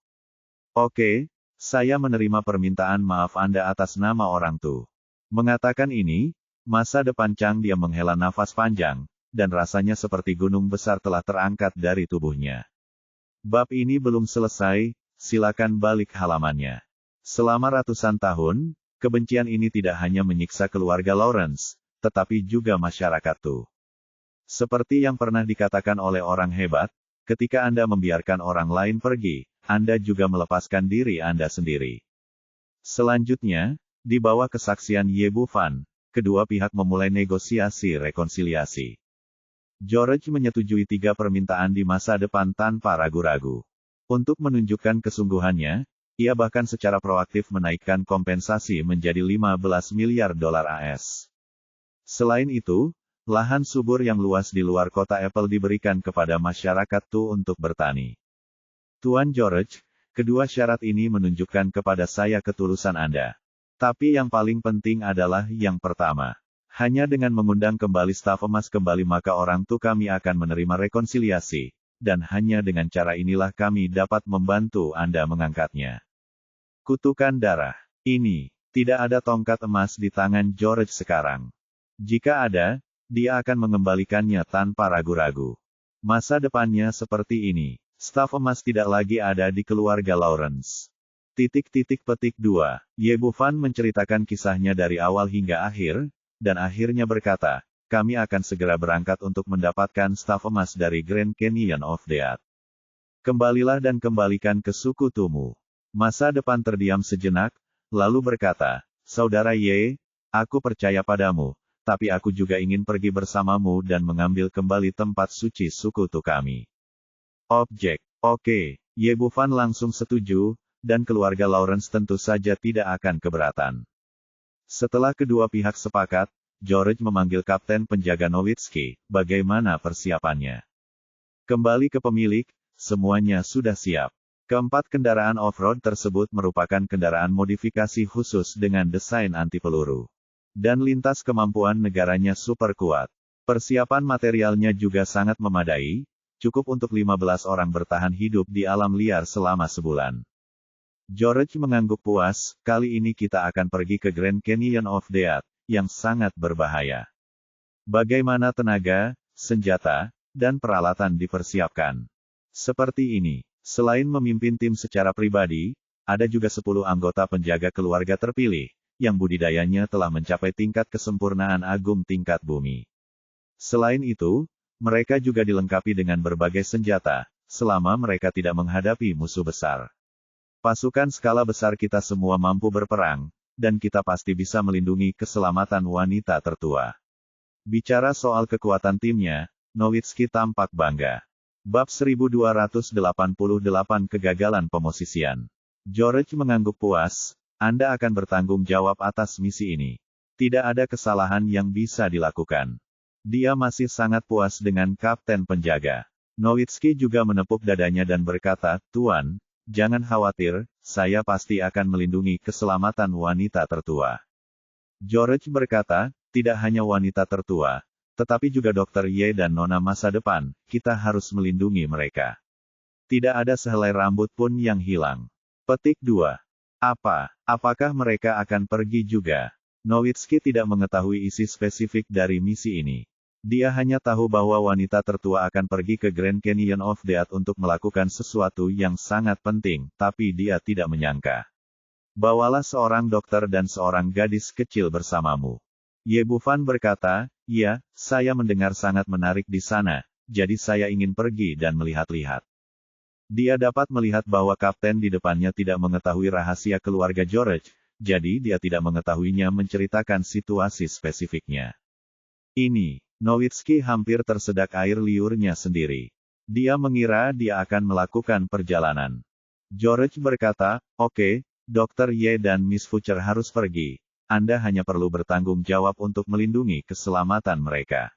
S1: Oke, saya menerima permintaan maaf Anda atas nama orang tua. Mengatakan ini, masa depan Chang dia menghela nafas panjang, dan rasanya seperti gunung besar telah terangkat dari tubuhnya. Bab ini belum selesai, silakan balik halamannya. Selama ratusan tahun, kebencian ini tidak hanya menyiksa keluarga Lawrence, tetapi juga masyarakat Tu. Seperti yang pernah dikatakan oleh orang hebat, ketika Anda membiarkan orang lain pergi, Anda juga melepaskan diri Anda sendiri. Selanjutnya, di bawah kesaksian Ye Bufan, kedua pihak memulai negosiasi rekonsiliasi. George menyetujui 3 permintaan di masa depan tanpa ragu-ragu. Untuk menunjukkan kesungguhannya, ia bahkan secara proaktif menaikkan kompensasi menjadi 15 miliar dolar AS. Selain itu, lahan subur yang luas di luar kota Apple diberikan kepada masyarakat Tu untuk bertani. Tuan George, kedua syarat ini menunjukkan kepada saya ketulusan Anda. Tapi yang paling penting adalah yang pertama. Hanya dengan mengundang kembali staf emas kembali maka orang Tu kami akan menerima rekonsiliasi. Dan hanya dengan cara inilah kami dapat membantu Anda mengangkatnya. Kutukan darah. Ini, tidak ada tongkat emas di tangan George sekarang. Jika ada, dia akan mengembalikannya tanpa ragu-ragu. Masa depannya seperti ini. Staf emas tidak lagi ada di keluarga Lawrence. Petik 2. Ye Bufan menceritakan kisahnya dari awal hingga akhir, dan akhirnya berkata, kami akan segera berangkat untuk mendapatkan staf emas dari Grand Canyon of Death. Kembalilah dan kembalikan ke suku Tumu. Masa depan terdiam sejenak, lalu berkata, Saudara Ye, aku percaya padamu, tapi aku juga ingin pergi bersamamu dan mengambil kembali tempat suci suku Tu kami. Objek. Oke, Ye Bufan langsung setuju, dan keluarga Lawrence tentu saja tidak akan keberatan. Setelah kedua pihak sepakat, George memanggil Kapten Penjaga Nowitzki, bagaimana persiapannya? Kembali ke pemilik, semuanya sudah siap. Keempat kendaraan off-road tersebut merupakan kendaraan modifikasi khusus dengan desain anti-peluru. Dan lintas kemampuan negaranya super kuat. Persiapan materialnya juga sangat memadai, cukup untuk 15 orang bertahan hidup di alam liar selama sebulan. George mengangguk puas, kali ini kita akan pergi ke Grand Canyon of Death, yang sangat berbahaya. Bagaimana tenaga, senjata, dan peralatan dipersiapkan? Seperti ini, selain memimpin tim secara pribadi, ada juga 10 anggota penjaga keluarga terpilih, yang budidayanya telah mencapai tingkat kesempurnaan agung tingkat bumi. Selain itu, mereka juga dilengkapi dengan berbagai senjata, selama mereka tidak menghadapi musuh besar. Pasukan skala besar kita semua mampu berperang, dan kita pasti bisa melindungi keselamatan wanita tertua. Bicara soal kekuatan timnya, Nowitzki tampak bangga. Bab 1288 Kegagalan Pemosisian. George mengangguk puas, Anda akan bertanggung jawab atas misi ini. Tidak ada kesalahan yang bisa dilakukan. Dia masih sangat puas dengan Kapten Penjaga. Nowitzki juga menepuk dadanya dan berkata, Tuan, jangan khawatir, saya pasti akan melindungi keselamatan wanita tertua. George berkata, tidak hanya wanita tertua, tetapi juga Dr. Ye dan Nona masa depan, kita harus melindungi mereka. Tidak ada sehelai rambut pun yang hilang. Petik 2. Apakah mereka akan pergi juga? Nowitzki tidak mengetahui isi spesifik dari misi ini. Dia hanya tahu bahwa wanita tertua akan pergi ke Grand Canyon of Death untuk melakukan sesuatu yang sangat penting, tapi dia tidak menyangka. Bawalah seorang dokter dan seorang gadis kecil bersamamu. Ye Bufan berkata, ya, saya mendengar sangat menarik di sana, jadi saya ingin pergi dan melihat-lihat. Dia dapat melihat bahwa kapten di depannya tidak mengetahui rahasia keluarga George, jadi dia tidak mengetahuinya menceritakan situasi spesifiknya. Ini, Nowitzki hampir tersedak air liurnya sendiri. Dia mengira dia akan melakukan perjalanan. George berkata, "Oke, Dr. Ye dan Miss Fucher harus pergi. Anda hanya perlu bertanggung jawab untuk melindungi keselamatan mereka."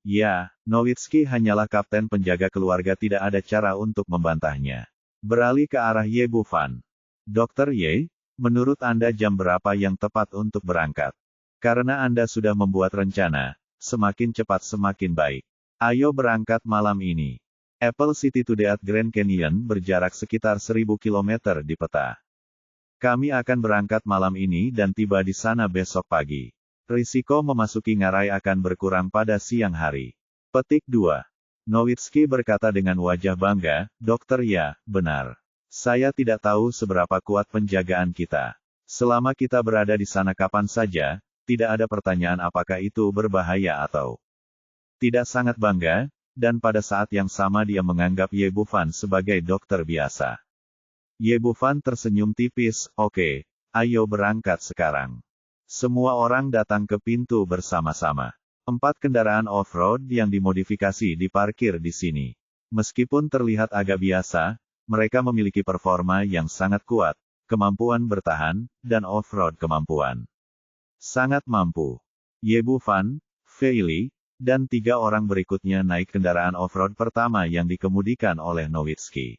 S1: Ya, Nowitzki hanyalah kapten penjaga keluarga, tidak ada cara untuk membantahnya. Beralih ke arah Ye Bufan. "Dr. Ye, menurut Anda jam berapa yang tepat untuk berangkat? Karena Anda sudah membuat rencana, semakin cepat semakin baik. Ayo berangkat malam ini. Apple City to Death Grand Canyon berjarak sekitar 1000 km di peta. Kami akan berangkat malam ini dan tiba di sana besok pagi. Risiko memasuki ngarai akan berkurang pada siang hari." Petik 2. Nowitzki berkata dengan wajah bangga, "Dokter, ya, benar. Saya tidak tahu seberapa kuat penjagaan kita. Selama kita berada di sana kapan saja, tidak ada pertanyaan apakah itu berbahaya atau tidak." Sangat bangga, dan pada saat yang sama dia menganggap Ye Bufan sebagai dokter biasa. Ye Bufan tersenyum tipis, "Oke, ayo berangkat sekarang." Semua orang datang ke pintu bersama-sama. 4 kendaraan off-road yang dimodifikasi diparkir di sini. Meskipun terlihat agak biasa, mereka memiliki performa yang sangat kuat, kemampuan bertahan, dan off-road kemampuan. Sangat mampu. Ye Bufan, Fei Li, dan 3 orang berikutnya naik kendaraan off-road pertama yang dikemudikan oleh Nowitzki.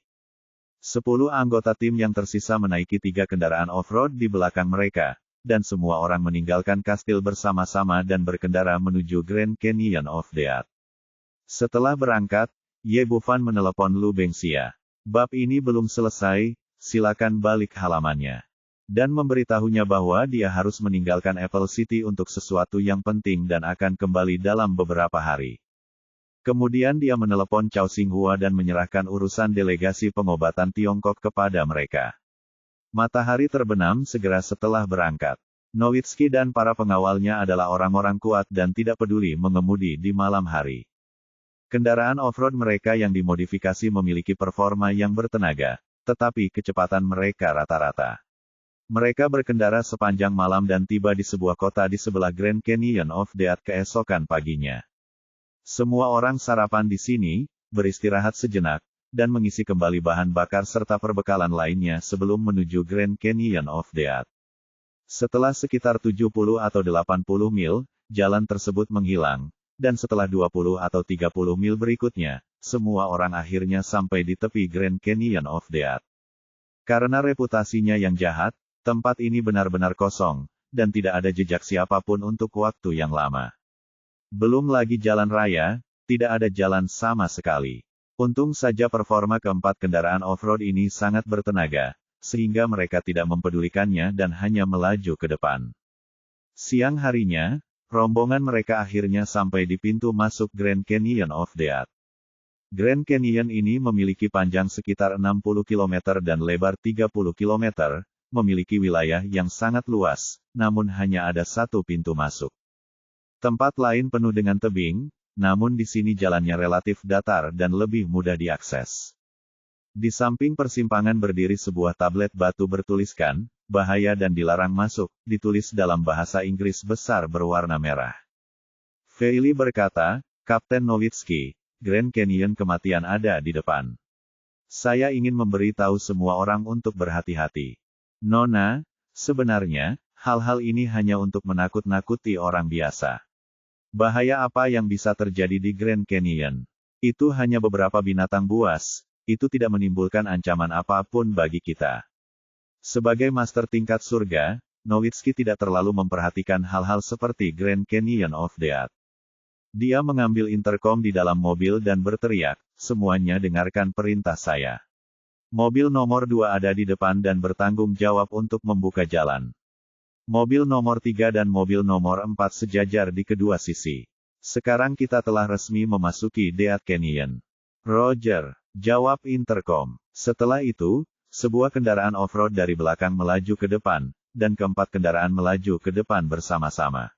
S1: 10 anggota tim yang tersisa menaiki 3 kendaraan off-road di belakang mereka, dan semua orang meninggalkan kastil bersama-sama dan berkendara menuju Grand Canyon of Death. Setelah berangkat, Ye Bufan menelepon Lu Bengxia. "Bab ini belum selesai, silakan balik halamannya." Dan memberitahunya bahwa dia harus meninggalkan Apple City untuk sesuatu yang penting dan akan kembali dalam beberapa hari. Kemudian dia menelepon Cao Xinghua dan menyerahkan urusan delegasi pengobatan Tiongkok kepada mereka. Matahari terbenam segera setelah berangkat. Nowitzki dan para pengawalnya adalah orang-orang kuat dan tidak peduli mengemudi di malam hari. Kendaraan off-road mereka yang dimodifikasi memiliki performa yang bertenaga, tetapi kecepatan mereka rata-rata. Mereka berkendara sepanjang malam dan tiba di sebuah kota di sebelah Grand Canyon of Death keesokan paginya. Semua orang sarapan di sini, beristirahat sejenak, dan mengisi kembali bahan bakar serta perbekalan lainnya sebelum menuju Grand Canyon of Death. Setelah sekitar 70 atau 80 mil, jalan tersebut menghilang, dan setelah 20 atau 30 mil berikutnya, semua orang akhirnya sampai di tepi Grand Canyon of Death. Karena reputasinya yang jahat, tempat ini benar-benar kosong, dan tidak ada jejak siapapun untuk waktu yang lama. Belum lagi jalan raya, tidak ada jalan sama sekali. Untung saja performa keempat kendaraan off-road ini sangat bertenaga, sehingga mereka tidak mempedulikannya dan hanya melaju ke depan. Siang harinya, rombongan mereka akhirnya sampai di pintu masuk Grand Canyon of Death. Grand Canyon ini memiliki panjang sekitar 60 km dan lebar 30 km, memiliki wilayah yang sangat luas, namun hanya ada satu pintu masuk. Tempat lain penuh dengan tebing, namun di sini jalannya relatif datar dan lebih mudah diakses. Di samping persimpangan berdiri sebuah tablet batu bertuliskan, "Bahaya dan dilarang masuk," ditulis dalam bahasa Inggris besar berwarna merah. Fei Li berkata, "Kapten Nowitzki, Grand Canyon kematian ada di depan. Saya ingin memberitahu semua orang untuk berhati-hati. Nona, sebenarnya, hal-hal ini hanya untuk menakut-nakuti orang biasa. Bahaya apa yang bisa terjadi di Grand Canyon? Itu hanya beberapa binatang buas, itu tidak menimbulkan ancaman apapun bagi kita." Sebagai master tingkat surga, Nowitzki tidak terlalu memperhatikan hal-hal seperti Grand Canyon of Death. Dia mengambil interkom di dalam mobil dan berteriak, "Semuanya dengarkan perintah saya. Mobil nomor 2 ada di depan dan bertanggung jawab untuk membuka jalan. Mobil nomor 3 dan mobil nomor 4 sejajar di kedua sisi. Sekarang kita telah resmi memasuki Death Canyon." "Roger," jawab interkom. Setelah itu, sebuah kendaraan off-road dari belakang melaju ke depan, dan keempat kendaraan melaju ke depan bersama-sama.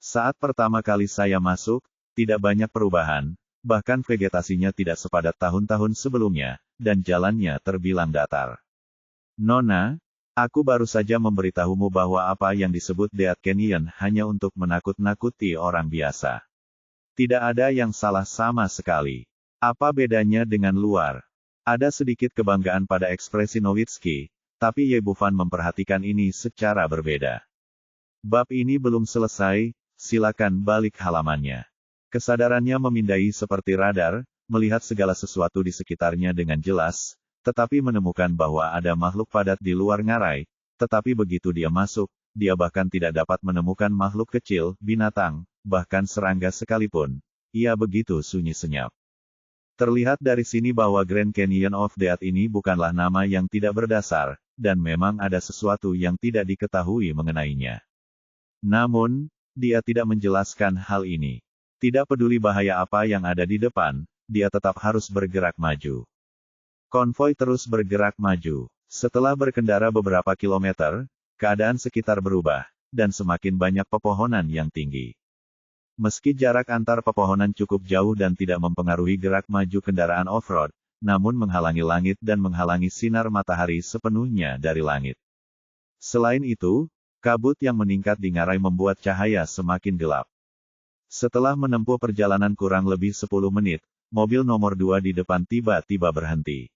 S1: Saat pertama kali saya masuk, tidak banyak perubahan, bahkan vegetasinya tidak sepadat tahun-tahun sebelumnya, dan jalannya terbilang datar. "Nona, Aku baru saja memberitahumu bahwa apa yang disebut Death Canyon hanya untuk menakut-nakuti orang biasa. Tidak ada yang salah sama sekali. Apa bedanya dengan luar? Ada sedikit kebanggaan pada ekspresi Nowitzki, tapi Ye Bufan memperhatikan ini secara berbeda. Bab ini belum selesai, silakan balik halamannya. Kesadarannya memindai seperti radar, melihat segala sesuatu di sekitarnya dengan jelas, tetapi menemukan bahwa ada makhluk padat di luar ngarai, tetapi begitu dia masuk, dia bahkan tidak dapat menemukan makhluk kecil, binatang, bahkan serangga sekalipun. Ia begitu sunyi senyap. Terlihat dari sini bahwa Grand Canyon of Death ini bukanlah nama yang tidak berdasar, dan memang ada sesuatu yang tidak diketahui mengenainya. Namun, dia tidak menjelaskan hal ini. Tidak peduli bahaya apa yang ada di depan, dia tetap harus bergerak maju. Konvoi terus bergerak maju. Setelah berkendara beberapa kilometer, keadaan sekitar berubah, dan semakin banyak pepohonan yang tinggi. Meski jarak antar pepohonan cukup jauh dan tidak mempengaruhi gerak maju kendaraan off-road, namun menghalangi langit dan menghalangi sinar matahari sepenuhnya dari langit. Selain itu, kabut yang meningkat di ngarai membuat cahaya semakin gelap. Setelah menempuh perjalanan kurang lebih 10 menit, mobil nomor 2 di depan tiba-tiba berhenti.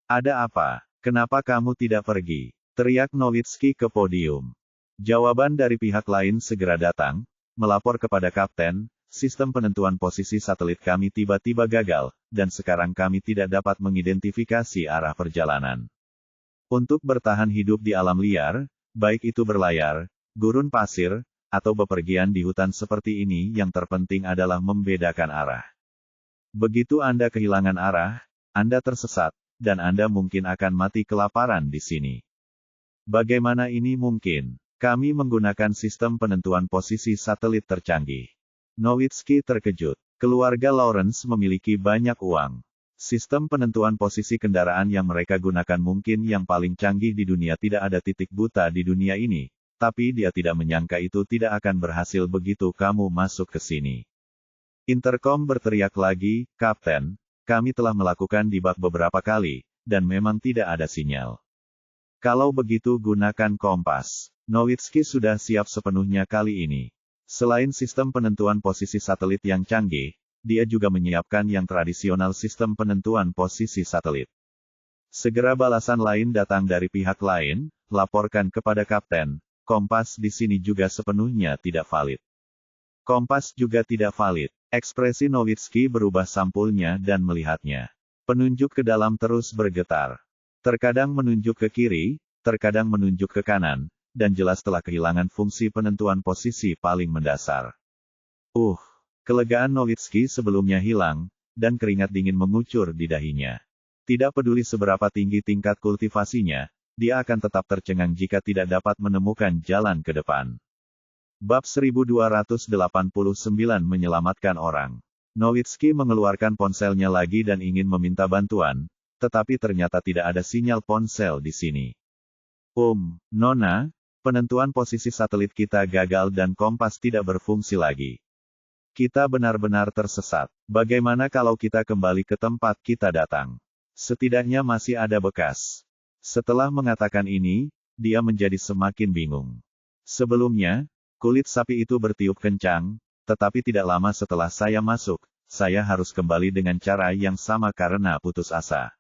S1: Ada apa? Kenapa kamu tidak pergi? Teriak Nowitzki ke podium. Jawaban dari pihak lain segera datang, melapor kepada kapten, sistem penentuan posisi satelit kami tiba-tiba gagal, dan sekarang kami tidak dapat mengidentifikasi arah perjalanan. Untuk bertahan hidup di alam liar, baik itu berlayar, gurun pasir, atau bepergian di hutan seperti ini, yang terpenting adalah membedakan arah. Begitu Anda kehilangan arah, Anda tersesat, dan Anda mungkin akan mati kelaparan di sini. Bagaimana ini mungkin? Kami menggunakan sistem penentuan posisi satelit tercanggih. Nowitzki terkejut. Keluarga Lawrence memiliki banyak uang. Sistem penentuan posisi kendaraan yang mereka gunakan mungkin yang paling canggih di dunia. Tidak ada titik buta di dunia ini. Tapi dia tidak menyangka itu tidak akan berhasil begitu kamu masuk ke sini. Intercom berteriak lagi, Kapten, kami telah melakukan debug beberapa kali, dan memang tidak ada sinyal. Kalau begitu gunakan kompas. Nowitzki sudah siap sepenuhnya kali ini. Selain sistem penentuan posisi satelit yang canggih, dia juga menyiapkan yang tradisional sistem penentuan posisi satelit. Segera balasan lain datang dari pihak lain, laporkan kepada Kapten. Kompas di sini juga sepenuhnya tidak valid. Kompas juga tidak valid. Ekspresi Nowitzki berubah sampulnya dan melihatnya. Penunjuk ke dalam terus bergetar. Terkadang menunjuk ke kiri, terkadang menunjuk ke kanan, dan jelas telah kehilangan fungsi penentuan posisi paling mendasar. Kelegaan Nowitzki sebelumnya hilang, dan keringat dingin mengucur di dahinya. Tidak peduli seberapa tinggi tingkat kultivasinya, dia akan tetap tercengang jika tidak dapat menemukan jalan ke depan. Bab 1289 menyelamatkan orang. Nowitzki mengeluarkan ponselnya lagi dan ingin meminta bantuan, tetapi ternyata tidak ada sinyal ponsel di sini. Nona, penentuan posisi satelit kita gagal dan kompas tidak berfungsi lagi. Kita benar-benar tersesat. Bagaimana kalau kita kembali ke tempat kita datang? Setidaknya masih ada bekas. Setelah mengatakan ini, dia menjadi semakin bingung. Sebelumnya, kulit sapi itu bertiup kencang, tetapi tidak lama setelah saya masuk, saya harus kembali dengan cara yang sama karena putus asa.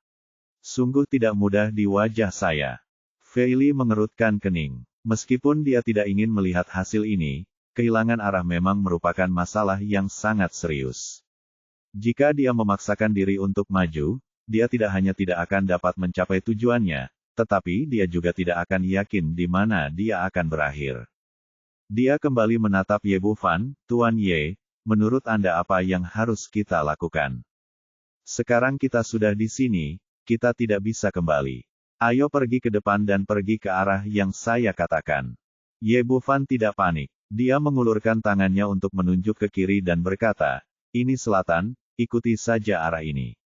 S1: Sungguh tidak mudah di wajah saya. Feili mengerutkan kening. Meskipun dia tidak ingin melihat hasil ini, kehilangan arah memang merupakan masalah yang sangat serius. Jika dia memaksakan diri untuk maju, dia tidak hanya tidak akan dapat mencapai tujuannya, tetapi dia juga tidak akan yakin di mana dia akan berakhir. Dia kembali menatap Ye Bufan, Tuan Ye, menurut Anda apa yang harus kita lakukan? Sekarang kita sudah di sini, kita tidak bisa kembali. Ayo pergi ke depan dan pergi ke arah yang saya katakan. Ye Bufan tidak panik. Dia mengulurkan tangannya untuk menunjuk ke kiri dan berkata, ini selatan, ikuti saja arah ini.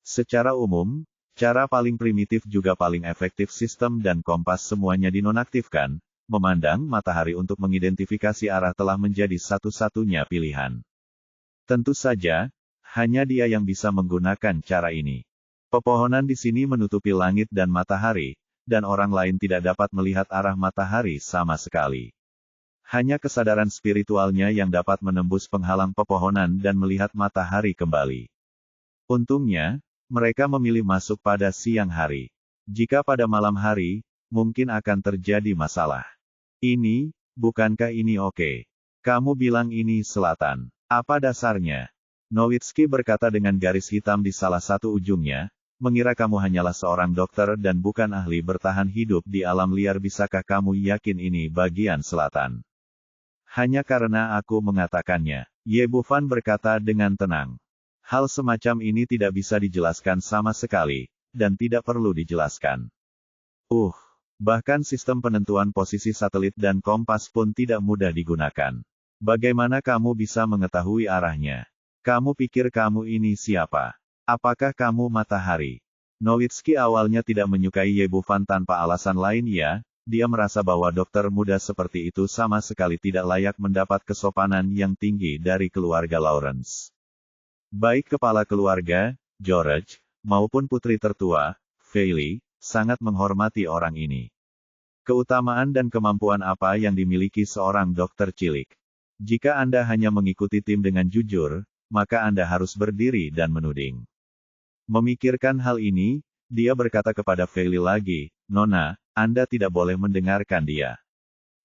S1: Secara umum, cara paling primitif juga paling efektif sistem dan kompas semuanya dinonaktifkan, memandang matahari untuk mengidentifikasi arah telah menjadi satu-satunya pilihan. Tentu saja, hanya dia yang bisa menggunakan cara ini. Pepohonan di sini menutupi langit dan matahari, dan orang lain tidak dapat melihat arah matahari sama sekali. Hanya kesadaran spiritualnya yang dapat menembus penghalang pepohonan dan melihat matahari kembali. Untungnya, mereka memilih masuk pada siang hari. Jika pada malam hari, mungkin akan terjadi masalah. Bukankah ini oke? Kamu bilang ini selatan. Apa dasarnya? Nowitzki berkata dengan garis hitam di salah satu ujungnya, mengira kamu hanyalah seorang dokter dan bukan ahli bertahan hidup di alam liar. Bisakah kamu yakin ini bagian selatan? Hanya karena aku mengatakannya, Ye Bufan berkata dengan tenang. Hal semacam ini tidak bisa dijelaskan sama sekali, dan tidak perlu dijelaskan. Bahkan sistem penentuan posisi satelit dan kompas pun tidak mudah digunakan. Bagaimana kamu bisa mengetahui arahnya? Kamu pikir kamu ini siapa? Apakah kamu matahari? Nowitzki awalnya tidak menyukai Ye Bufan tanpa alasan lain. Dia merasa bahwa dokter muda seperti itu sama sekali tidak layak mendapat kesopanan yang tinggi dari keluarga Lawrence. Baik kepala keluarga, George, maupun putri tertua, Feili, sangat menghormati orang ini. Keutamaan dan kemampuan apa yang dimiliki seorang dokter cilik? Jika Anda hanya mengikuti tim dengan jujur, maka Anda harus berdiri dan menuding. Memikirkan hal ini, dia berkata kepada Feili lagi, Nona, Anda tidak boleh mendengarkan dia.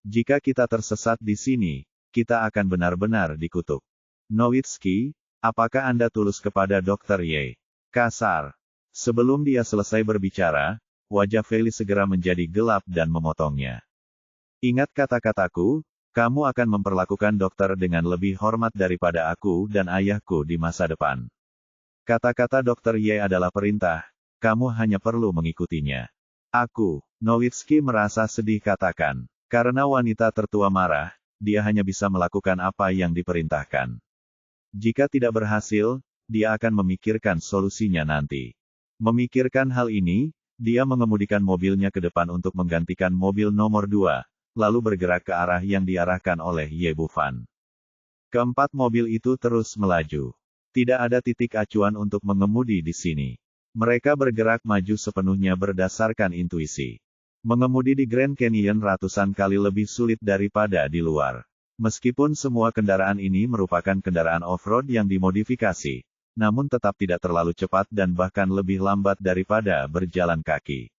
S1: Jika kita tersesat di sini, kita akan benar-benar dikutuk. Nowitzki, apakah Anda tulus kepada Dr. Ye? Kasar. Sebelum dia selesai berbicara, wajah Feili segera menjadi gelap dan memotongnya. Ingat kata-kataku, kamu akan memperlakukan dokter dengan lebih hormat daripada aku dan ayahku di masa depan. Kata-kata Dr. Ye adalah perintah, kamu hanya perlu mengikutinya. Nowitzki merasa sedih katakan. Karena wanita tertua marah, dia hanya bisa melakukan apa yang diperintahkan. Jika tidak berhasil, dia akan memikirkan solusinya nanti. Memikirkan hal ini, dia mengemudikan mobilnya ke depan untuk menggantikan mobil nomor 2. Lalu bergerak ke arah yang diarahkan oleh Ye Bufan. Keempat mobil itu terus melaju. Tidak ada titik acuan untuk mengemudi di sini. Mereka bergerak maju sepenuhnya berdasarkan intuisi. Mengemudi di Grand Canyon ratusan kali lebih sulit daripada di luar. Meskipun semua kendaraan ini merupakan kendaraan off-road yang dimodifikasi, namun tetap tidak terlalu cepat dan bahkan lebih lambat daripada berjalan kaki.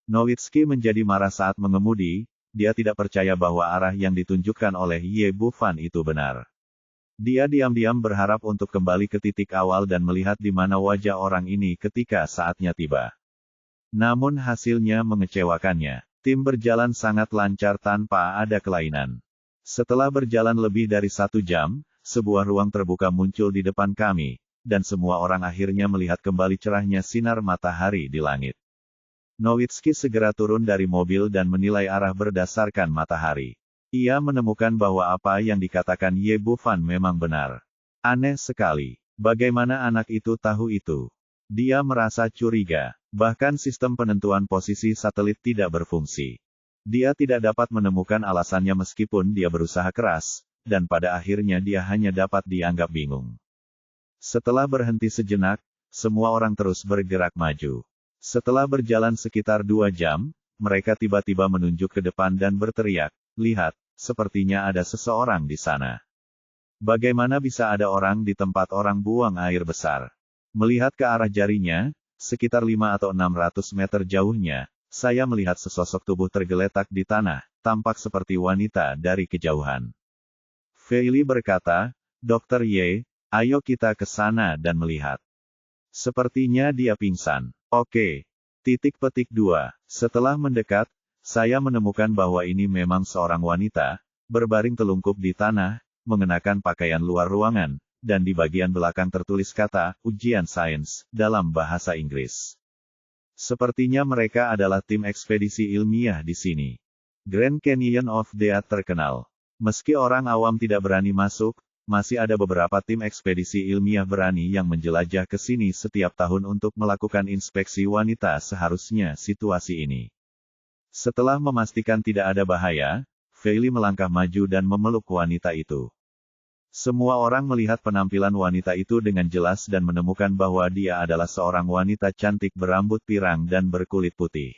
S1: Nowitzki menjadi marah saat mengemudi. Dia tidak percaya bahwa arah yang ditunjukkan oleh Ye Bufan itu benar. Dia diam-diam berharap untuk kembali ke titik awal dan melihat di mana wajah orang ini ketika saatnya tiba. Namun hasilnya mengecewakannya. Tim berjalan sangat lancar tanpa ada kelainan. Setelah berjalan lebih dari 1 jam, sebuah ruang terbuka muncul di depan kami, dan semua orang akhirnya melihat kembali cerahnya sinar matahari di langit. Nowitzki segera turun dari mobil dan menilai arah berdasarkan matahari. Ia menemukan bahwa apa yang dikatakan Ye Bufan memang benar. Aneh sekali. Bagaimana anak itu tahu itu? Dia merasa curiga. Bahkan sistem penentuan posisi satelit tidak berfungsi. Dia tidak dapat menemukan alasannya meskipun dia berusaha keras, dan pada akhirnya dia hanya dapat dianggap bingung. Setelah berhenti sejenak, semua orang terus bergerak maju. Setelah berjalan sekitar 2 jam, mereka tiba-tiba menunjuk ke depan dan berteriak, lihat, sepertinya ada seseorang di sana. Bagaimana bisa ada orang di tempat orang buang air besar? Melihat ke arah jarinya, sekitar 5 atau 600 meter jauhnya, saya melihat sesosok tubuh tergeletak di tanah, tampak seperti wanita dari kejauhan. Feili berkata, Dr. Ye, ayo kita ke sana dan melihat. Sepertinya dia pingsan. Oke. Titik petik 2. Setelah mendekat, saya menemukan bahwa ini memang seorang wanita, berbaring telungkup di tanah, mengenakan pakaian luar ruangan, dan di bagian belakang tertulis kata, ujian sains, dalam bahasa Inggris. Sepertinya mereka adalah tim ekspedisi ilmiah di sini. Grand Canyon of Death terkenal. Meski orang awam tidak berani masuk, masih ada beberapa tim ekspedisi ilmiah berani yang menjelajah ke sini setiap tahun untuk melakukan inspeksi wanita. Seharusnya situasi ini. Setelah memastikan tidak ada bahaya, Feili melangkah maju dan memeluk wanita itu. Semua orang melihat penampilan wanita itu dengan jelas dan menemukan bahwa dia adalah seorang wanita cantik berambut pirang dan berkulit putih.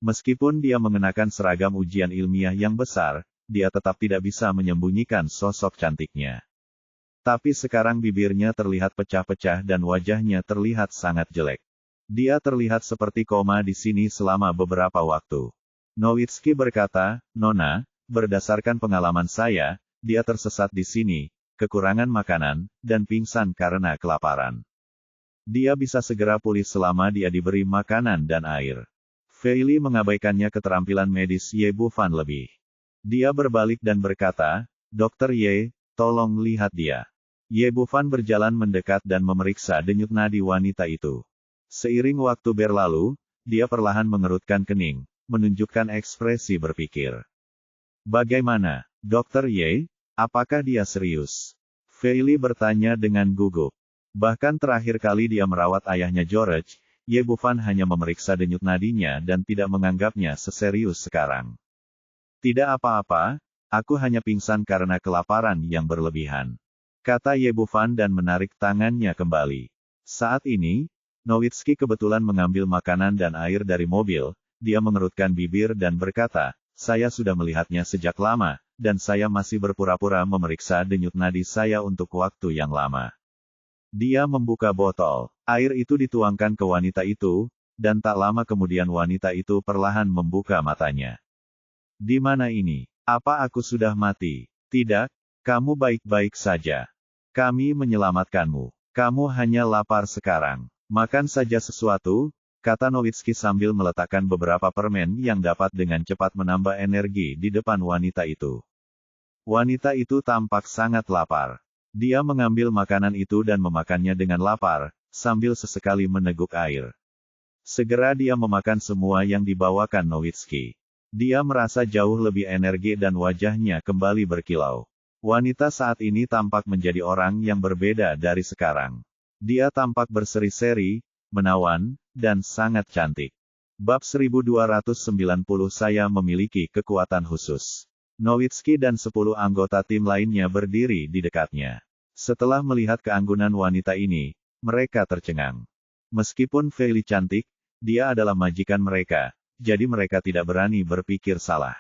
S1: Meskipun dia mengenakan seragam ujian ilmiah yang besar, dia tetap tidak bisa menyembunyikan sosok cantiknya. Tapi sekarang bibirnya terlihat pecah-pecah dan wajahnya terlihat sangat jelek. Dia terlihat seperti koma di sini selama beberapa waktu. Nowitzki berkata, Nona, berdasarkan pengalaman saya, dia tersesat di sini, kekurangan makanan, dan pingsan karena kelaparan. Dia bisa segera pulih selama dia diberi makanan dan air. Feili mengabaikannya keterampilan medis Ye Bufan lebih. Dia berbalik dan berkata, Dokter Ye, tolong lihat dia. Ye Bufan berjalan mendekat dan memeriksa denyut nadi wanita itu. Seiring waktu berlalu, dia perlahan mengerutkan kening, menunjukkan ekspresi berpikir. Bagaimana, Dokter Ye? Apakah dia serius? Feili bertanya dengan gugup. Bahkan terakhir kali dia merawat ayahnya George, Ye Bufan hanya memeriksa denyut nadinya dan tidak menganggapnya seserius sekarang. Tidak apa-apa, aku hanya pingsan karena kelaparan yang berlebihan, kata Ye Bufan dan menarik tangannya kembali. Saat ini, Nowitzki kebetulan mengambil makanan dan air dari mobil, dia mengerutkan bibir dan berkata, saya sudah melihatnya sejak lama, dan saya masih berpura-pura memeriksa denyut nadi saya untuk waktu yang lama. Dia membuka botol. Air itu dituangkan ke wanita itu, dan tak lama kemudian wanita itu perlahan membuka matanya. Di mana ini? Apa aku sudah mati? Tidak, kamu baik-baik saja. Kami menyelamatkanmu. Kamu hanya lapar sekarang. Makan saja sesuatu, kata Nowitzki sambil meletakkan beberapa permen yang dapat dengan cepat menambah energi di depan wanita itu. Wanita itu tampak sangat lapar. Dia mengambil makanan itu dan memakannya dengan lapar, sambil sesekali meneguk air. Segera dia memakan semua yang dibawakan Nowitzki. Dia merasa jauh lebih energi dan wajahnya kembali berkilau. Wanita saat ini tampak menjadi orang yang berbeda dari sekarang. Dia tampak berseri-seri, menawan, dan sangat cantik. Bab 1290 Saya memiliki kekuatan khusus. Nowitzki dan 10 anggota tim lainnya berdiri di dekatnya. Setelah melihat keanggunan wanita ini, mereka tercengang. Meskipun Feili cantik, dia adalah majikan mereka, jadi mereka tidak berani berpikir salah.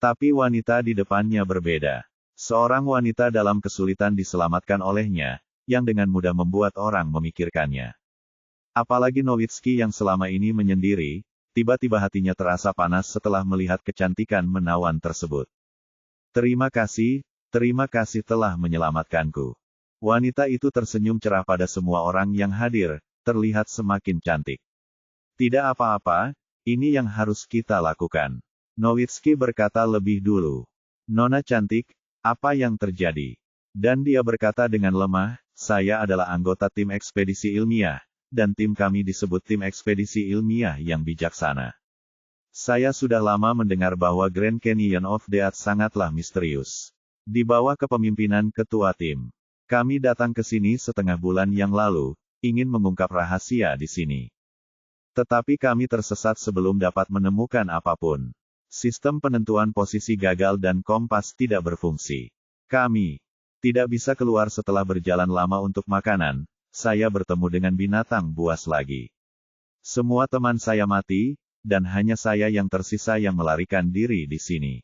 S1: Tapi wanita di depannya berbeda. Seorang wanita dalam kesulitan diselamatkan olehnya, yang dengan mudah membuat orang memikirkannya. Apalagi Nowitzki yang selama ini menyendiri, tiba-tiba hatinya terasa panas setelah melihat kecantikan menawan tersebut. Terima kasih telah menyelamatkanku. Wanita itu tersenyum cerah pada semua orang yang hadir, terlihat semakin cantik. Tidak apa-apa, ini yang harus kita lakukan. Nowitzki berkata lebih dulu. Nona cantik, apa yang terjadi? Dan dia berkata dengan lemah, saya adalah anggota tim ekspedisi ilmiah, dan tim kami disebut tim ekspedisi ilmiah yang bijaksana. Saya sudah lama mendengar bahwa Grand Canyon of Death sangatlah misterius. Di bawah kepemimpinan ketua tim. Kami datang ke sini setengah bulan yang lalu, ingin mengungkap rahasia di sini. Tetapi kami tersesat sebelum dapat menemukan apapun. Sistem penentuan posisi gagal dan kompas tidak berfungsi. Kami tidak bisa keluar setelah berjalan lama untuk makanan, saya bertemu dengan binatang buas lagi. Semua teman saya mati, dan hanya saya yang tersisa yang melarikan diri di sini.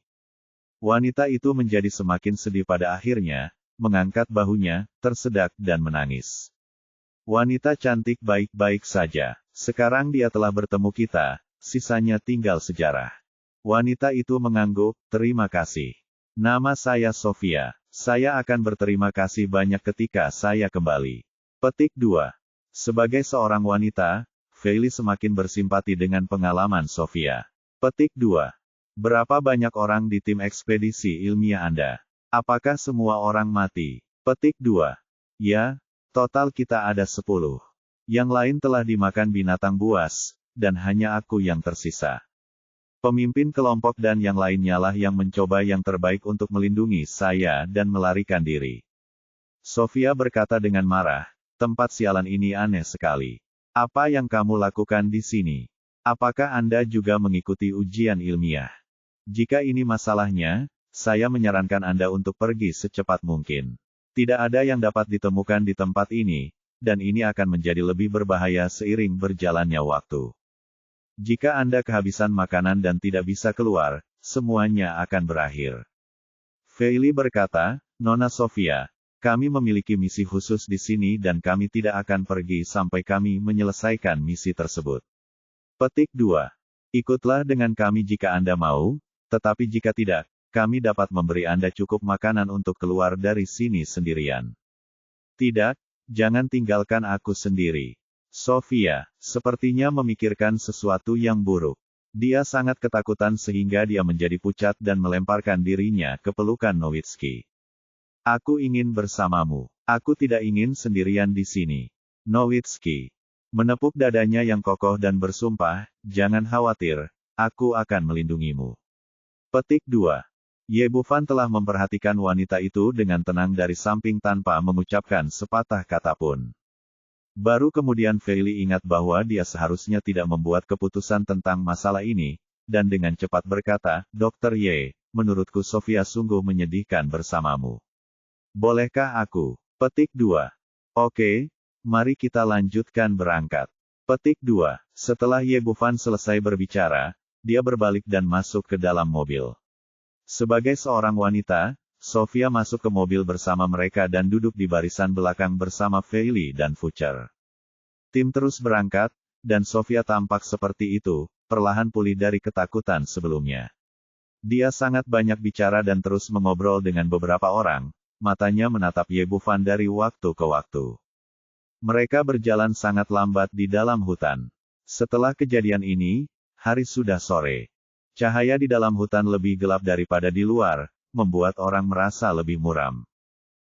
S1: Wanita itu menjadi semakin sedih pada akhirnya, mengangkat bahunya, tersedak dan menangis. Wanita cantik baik-baik saja. Sekarang dia telah bertemu kita, sisanya tinggal sejarah. Wanita itu mengangguk, terima kasih. Nama saya Sofia. Saya akan berterima kasih banyak ketika saya kembali. Petik 2. Sebagai seorang wanita, Feili semakin bersimpati dengan pengalaman Sofia. Petik 2. Berapa banyak orang di tim ekspedisi ilmiah Anda? Apakah semua orang mati? Petik 2. Ya, total kita ada 10. Yang lain telah dimakan binatang buas, dan hanya aku yang tersisa. Pemimpin kelompok dan yang lainnya lah yang mencoba yang terbaik untuk melindungi saya dan melarikan diri. Sofia berkata dengan marah, tempat sialan ini aneh sekali. Apa yang kamu lakukan di sini? Apakah Anda juga mengikuti ujian ilmiah? Jika ini masalahnya, saya menyarankan Anda untuk pergi secepat mungkin. Tidak ada yang dapat ditemukan di tempat ini, dan ini akan menjadi lebih berbahaya seiring berjalannya waktu. Jika Anda kehabisan makanan dan tidak bisa keluar, semuanya akan berakhir. Feili berkata, Nona Sofia, kami memiliki misi khusus di sini dan kami tidak akan pergi sampai kami menyelesaikan misi tersebut. Petik 2. Ikutlah dengan kami jika Anda mau, tetapi jika tidak, kami dapat memberi Anda cukup makanan untuk keluar dari sini sendirian. Tidak, jangan tinggalkan aku sendiri. Sofia, sepertinya memikirkan sesuatu yang buruk. Dia sangat ketakutan sehingga dia menjadi pucat dan melemparkan dirinya ke pelukan Nowitzki. Aku ingin bersamamu. Aku tidak ingin sendirian di sini. Nowitzki menepuk dadanya yang kokoh dan bersumpah, jangan khawatir, aku akan melindungimu. Petik 2. Ye Bufan telah memperhatikan wanita itu dengan tenang dari samping tanpa mengucapkan sepatah kata pun. Baru kemudian Feili ingat bahwa dia seharusnya tidak membuat keputusan tentang masalah ini, dan dengan cepat berkata, Dr. Ye, menurutku Sofia sungguh menyedihkan bersamamu. Bolehkah aku? Petik 2. Oke, mari kita lanjutkan berangkat. Petik 2. Setelah Ye Bufan selesai berbicara, dia berbalik dan masuk ke dalam mobil. Sebagai seorang wanita, Sofia masuk ke mobil bersama mereka dan duduk di barisan belakang bersama Feili dan Fucher. Tim terus berangkat, dan Sofia tampak seperti itu, perlahan pulih dari ketakutan sebelumnya. Dia sangat banyak bicara dan terus mengobrol dengan beberapa orang, matanya menatap Ye Bufan dari waktu ke waktu. Mereka berjalan sangat lambat di dalam hutan. Setelah kejadian ini, hari sudah sore. Cahaya di dalam hutan lebih gelap daripada di luar, membuat orang merasa lebih muram.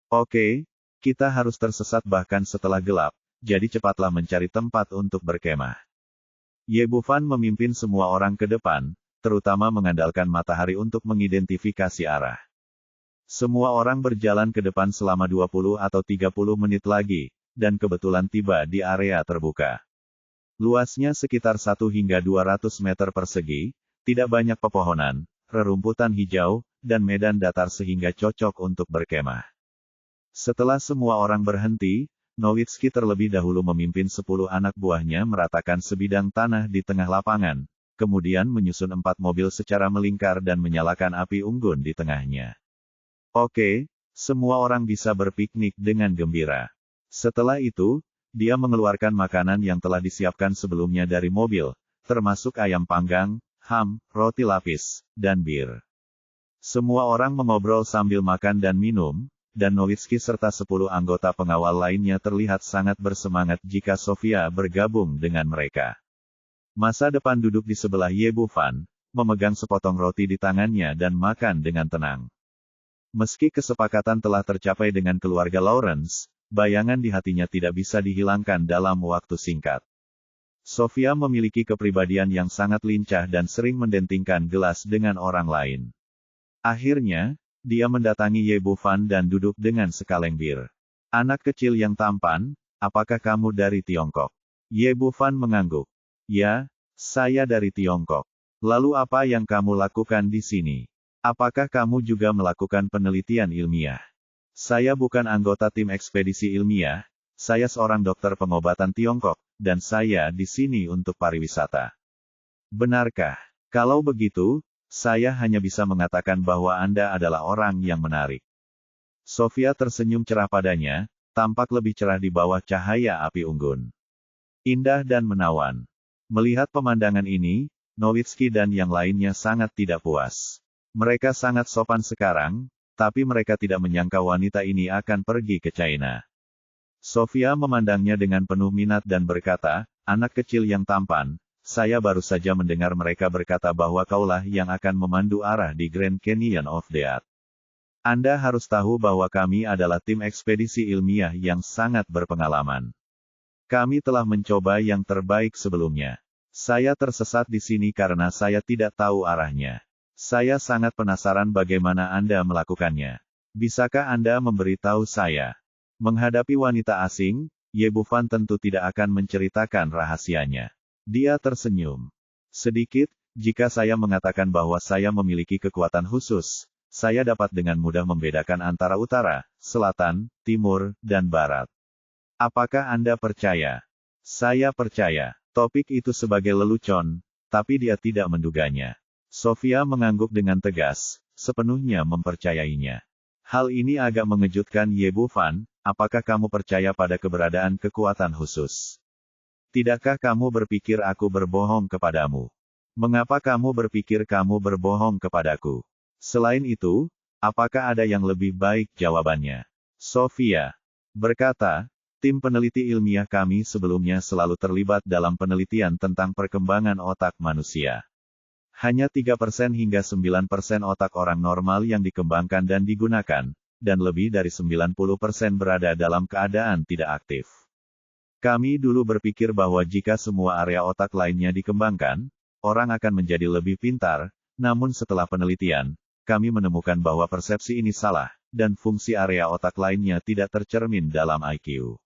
S1: Oke, kita harus tersesat bahkan setelah gelap, jadi cepatlah mencari tempat untuk berkemah. Ye Bufan memimpin semua orang ke depan, terutama mengandalkan matahari untuk mengidentifikasi arah. Semua orang berjalan ke depan selama 20 atau 30 menit lagi, dan kebetulan tiba di area terbuka. Luasnya sekitar 1 hingga 200 meter persegi, tidak banyak pepohonan, rerumputan hijau, dan medan datar sehingga cocok untuk berkemah. Setelah semua orang berhenti, Nowitzki terlebih dahulu memimpin 10 anak buahnya meratakan sebidang tanah di tengah lapangan, kemudian menyusun 4 mobil secara melingkar dan menyalakan api unggun di tengahnya. Oke, semua orang bisa berpiknik dengan gembira. Setelah itu, dia mengeluarkan makanan yang telah disiapkan sebelumnya dari mobil, termasuk ayam panggang, ham, roti lapis, dan bir. Semua orang mengobrol sambil makan dan minum, dan Nowitzki serta 10 anggota pengawal lainnya terlihat sangat bersemangat jika Sofia bergabung dengan mereka. Masa depan duduk di sebelah Ye Bufan, memegang sepotong roti di tangannya dan makan dengan tenang. Meski kesepakatan telah tercapai dengan keluarga Lawrence, bayangan di hatinya tidak bisa dihilangkan dalam waktu singkat. Sofia memiliki kepribadian yang sangat lincah dan sering mendentingkan gelas dengan orang lain. Akhirnya, dia mendatangi Ye Bufan dan duduk dengan sekaleng bir. Anak kecil yang tampan, apakah kamu dari Tiongkok? Ye Bufan mengangguk. Ya, saya dari Tiongkok. Lalu apa yang kamu lakukan di sini? Apakah kamu juga melakukan penelitian ilmiah? Saya bukan anggota tim ekspedisi ilmiah, saya seorang dokter pengobatan Tiongkok, dan saya di sini untuk pariwisata. Benarkah? Kalau begitu, saya hanya bisa mengatakan bahwa Anda adalah orang yang menarik. Sofia tersenyum cerah padanya, tampak lebih cerah di bawah cahaya api unggun. Indah dan menawan. Melihat pemandangan ini, Nowitzki dan yang lainnya sangat tidak puas. Mereka sangat sopan sekarang, tapi mereka tidak menyangka wanita ini akan pergi ke China. Sofia memandangnya dengan penuh minat dan berkata, anak kecil yang tampan, saya baru saja mendengar mereka berkata bahwa kaulah yang akan memandu arah di Grand Canyon of Death. Anda harus tahu bahwa kami adalah tim ekspedisi ilmiah yang sangat berpengalaman. Kami telah mencoba yang terbaik sebelumnya. Saya tersesat di sini karena saya tidak tahu arahnya. Saya sangat penasaran bagaimana Anda melakukannya. Bisakah Anda memberitahu saya? Menghadapi wanita asing, Ye Bufan tentu tidak akan menceritakan rahasianya. Dia tersenyum. Sedikit, jika saya mengatakan bahwa saya memiliki kekuatan khusus, saya dapat dengan mudah membedakan antara utara, selatan, timur, dan barat. Apakah Anda percaya? Saya percaya. Topik itu sebagai lelucon, Tapi dia tidak menduganya. Sofia mengangguk dengan tegas, sepenuhnya mempercayainya. Hal ini agak mengejutkan Ye Bufan, apakah kamu percaya pada keberadaan kekuatan khusus? Tidakkah kamu berpikir aku berbohong kepadamu? Mengapa kamu berpikir kamu berbohong kepadaku? Selain itu, apakah ada yang lebih baik jawabannya? Sofia berkata, tim peneliti ilmiah kami sebelumnya selalu terlibat dalam penelitian tentang perkembangan otak manusia. Hanya 3% hingga 9% otak orang normal yang dikembangkan dan digunakan, dan lebih dari 90% berada dalam keadaan tidak aktif. Kami dulu berpikir bahwa jika semua area otak lainnya dikembangkan, orang akan menjadi lebih pintar, namun setelah penelitian, kami menemukan bahwa persepsi ini salah, dan fungsi area otak lainnya tidak tercermin dalam IQ.